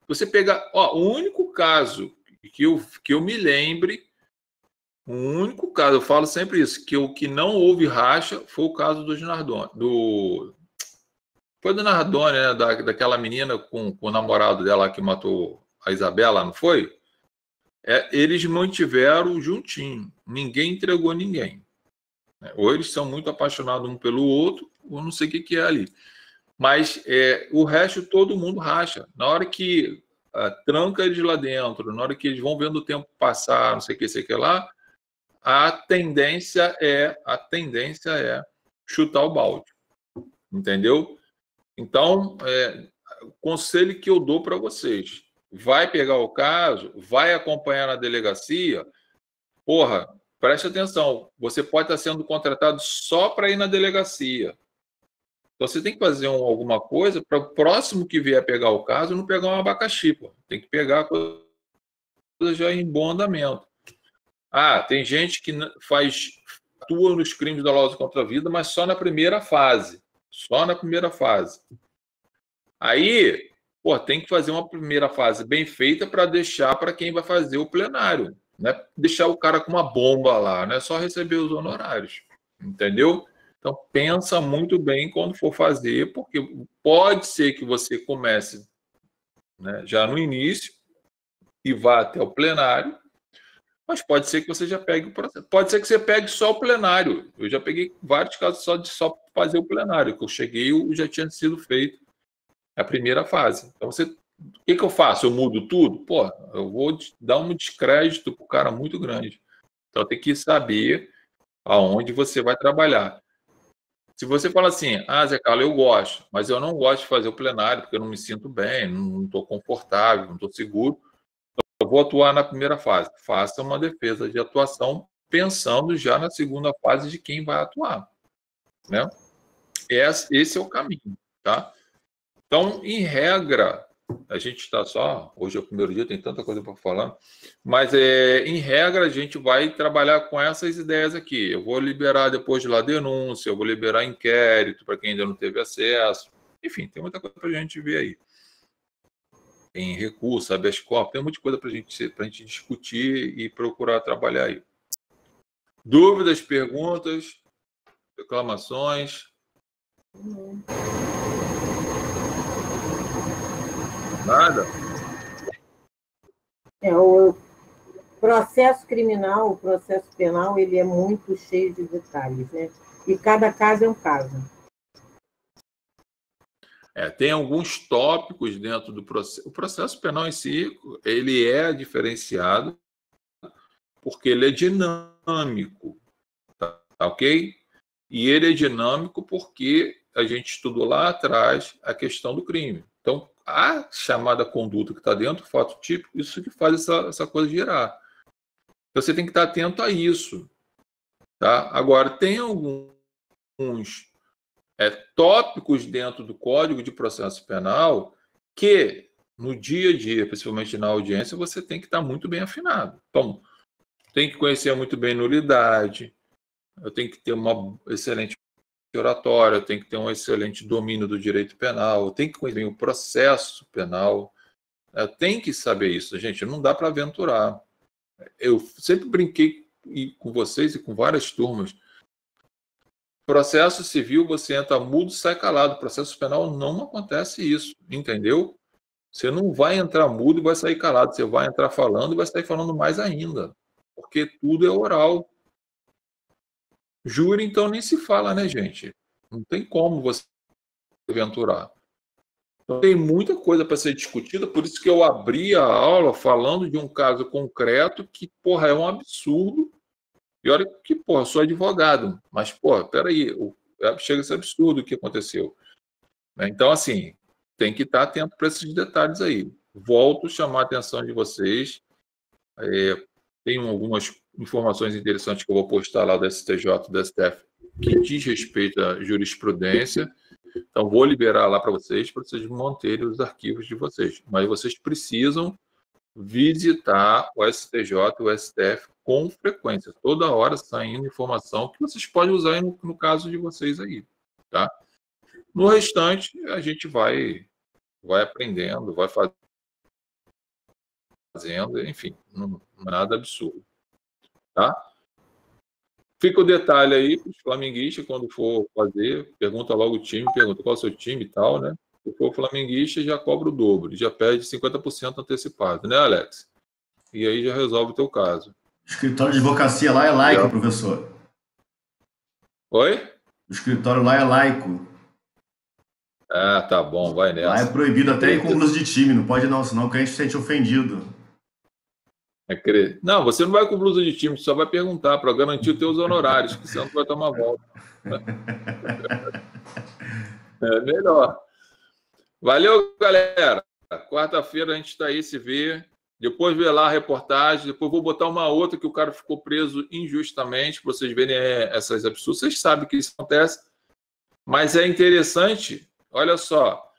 Você pegar... o único caso que eu me lembre, o único caso, eu falo sempre isso, que não houve racha foi o caso do Nardoni. Foi do Nardoni, né? Daquela menina com o namorado dela que matou a Isabela, não foi? Eles mantiveram juntinho. Ninguém entregou ninguém. Ou eles são muito apaixonados um pelo outro, ou não sei o que é ali. Mas o resto todo mundo racha. Na hora que tranca eles lá dentro, na hora que eles vão vendo o tempo passar, não sei o que lá, a tendência é chutar o balde. Entendeu? Então, o conselho que eu dou para vocês: vai pegar o caso, vai acompanhar na delegacia, porra, preste atenção, você pode estar sendo contratado só para ir na delegacia. Então, você tem que fazer alguma coisa para o próximo que vier pegar o caso não pegar um abacaxi, pô. Tem que pegar a coisa já em bom andamento. Tem gente que atua nos crimes dolosos contra a vida, mas só na primeira fase. Só na primeira fase. Aí, tem que fazer uma primeira fase bem feita para deixar para quem vai fazer o plenário. Não é deixar o cara com uma bomba lá, não é só receber os honorários. Entendeu? Então, pensa muito bem quando for fazer, porque pode ser que você comece, né, já no início e vá até o plenário, mas pode ser que você já pegue o processo. Pode ser que você pegue só o plenário. Eu já peguei vários casos só fazer o plenário, que eu cheguei e já tinha sido feito a primeira fase. Então, o que eu faço? Eu mudo tudo? Eu vou dar um descrédito para o cara muito grande. Então, tem que saber aonde você vai trabalhar. Se você fala assim, Zé Carlos, eu gosto, mas eu não gosto de fazer o plenário porque eu não me sinto bem, não estou confortável, não estou seguro, eu vou atuar na primeira fase. Faça uma defesa de atuação pensando já na segunda fase de quem vai atuar. Né? Esse é o caminho. Tá? Então, em regra, a gente está só... Hoje é o primeiro dia, tem tanta coisa para falar, mas, em regra, a gente vai trabalhar com essas ideias aqui. Eu vou liberar depois de lá denúncia, eu vou liberar inquérito para quem ainda não teve acesso. Enfim, tem muita coisa para a gente ver aí. Tem recurso, habeas corpus, tem muita coisa para a gente discutir e procurar trabalhar aí. Dúvidas, perguntas, reclamações? Nada? O processo criminal, o processo penal, ele é muito cheio de detalhes, né? E cada caso é um caso. Tem alguns tópicos dentro do processo. O processo penal em si, ele é diferenciado porque ele é dinâmico, tá ok? E ele é dinâmico porque a gente estudou lá atrás a questão do crime. Então, a chamada conduta que está dentro do fato típico, isso que faz essa coisa girar. Então, você tem que estar atento a isso. Tá? Agora, tem alguns tópicos dentro do Código de Processo Penal que, no dia a dia, principalmente na audiência, você tem que estar muito bem afinado. Então, tem que conhecer muito bem nulidade, eu tenho que ter uma excelente oratória, eu tenho que ter um excelente domínio do direito penal, eu tenho que conhecer bem o processo penal, eu tenho que saber isso, gente, não dá para aventurar. Eu sempre brinquei com vocês e com várias turmas. Processo civil, você entra mudo e sai calado. Processo penal não acontece isso, entendeu? Você não vai entrar mudo e vai sair calado. Você vai entrar falando e vai sair falando mais ainda. Porque tudo é oral. Júri, então, nem se fala, né, gente? Não tem como você aventurar. Então, tem muita coisa para ser discutida, por isso que eu abri a aula falando de um caso concreto que, é um absurdo. E olha que, eu sou advogado, mas, peraí, chega a ser absurdo o que aconteceu. Então, assim, tem que estar atento para esses detalhes aí. Volto a chamar a atenção de vocês. Tem algumas informações interessantes que eu vou postar lá do STJ, do STF, que diz respeito à jurisprudência. Então, vou liberar lá para vocês manterem os arquivos de vocês. Mas vocês precisam visitar o STJ e o STF com frequência. Toda hora saindo informação que vocês podem usar no caso de vocês aí. Tá? No restante, a gente vai aprendendo, vai fazendo, enfim, não é nada absurdo. Tá? Fica o detalhe aí para os flamenguistas, quando for fazer, pergunta logo o time, pergunta qual é o seu time e tal, né? Se for flamenguista, já cobra o dobro, já perde 50% antecipado, né, Alex? E aí já resolve o teu caso. O escritório de advocacia lá é laico, professor. Oi? O escritório lá é laico. Ah, tá bom, vai nessa. Lá é proibido até ir com blusa de time, não pode não, senão o cliente se sente ofendido. Não, você não vai com blusa de time, só vai perguntar para garantir os teus honorários, que senão tu vai tomar volta. É melhor. Valeu, galera. Quarta-feira a gente está aí, se vê. Depois vê lá a reportagem. Depois vou botar uma outra que o cara ficou preso injustamente, para vocês verem essas absurdas. Vocês sabem que isso acontece. Mas é interessante, olha só.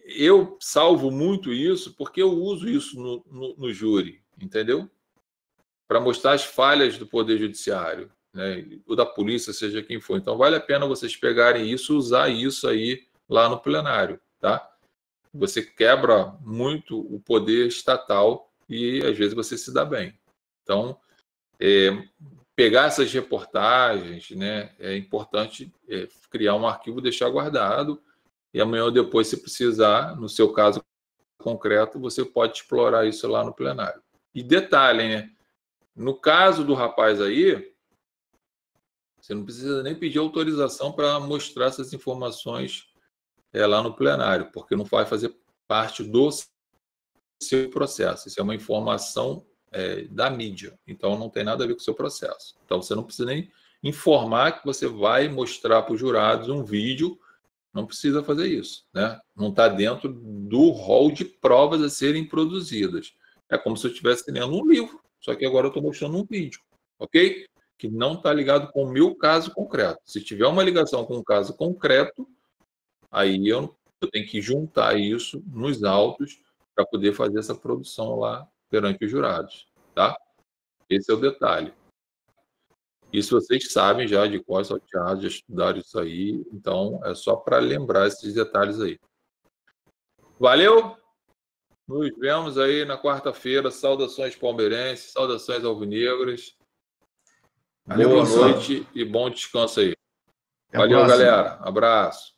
Eu salvo muito isso porque eu uso isso no júri, entendeu? Para mostrar as falhas do Poder Judiciário, né? Ou da polícia, seja quem for. Então, vale a pena vocês pegarem isso, usar isso aí lá no plenário, tá? Você quebra muito o poder estatal e, às vezes, você se dá bem. Então, pegar essas reportagens, né? É importante criar um arquivo, deixar guardado, e amanhã ou depois, se precisar, no seu caso concreto, você pode explorar isso lá no plenário. E detalhe, né? No caso do rapaz aí, você não precisa nem pedir autorização para mostrar essas informações lá no plenário, porque não vai fazer parte do seu processo. Isso é uma informação da mídia, então não tem nada a ver com o seu processo. Então você não precisa nem informar que você vai mostrar para os jurados um vídeo, não precisa fazer isso, né? Não está dentro do rol de provas a serem produzidas. É como se eu estivesse lendo um livro, só que agora eu estou mostrando um vídeo, ok? Que não está ligado com o meu caso concreto. Se tiver uma ligação com um caso concreto, aí eu tenho que juntar isso nos autos para poder fazer essa produção lá perante os jurados, tá? Esse é o detalhe. Isso vocês sabem já de cor salteado, já estudaram isso aí, então é só para lembrar esses detalhes aí. Valeu? Nos vemos aí na quarta-feira. Saudações palmeirenses, saudações alvinegras. Boa noite e bom descanso aí. Valeu, galera. Abraço.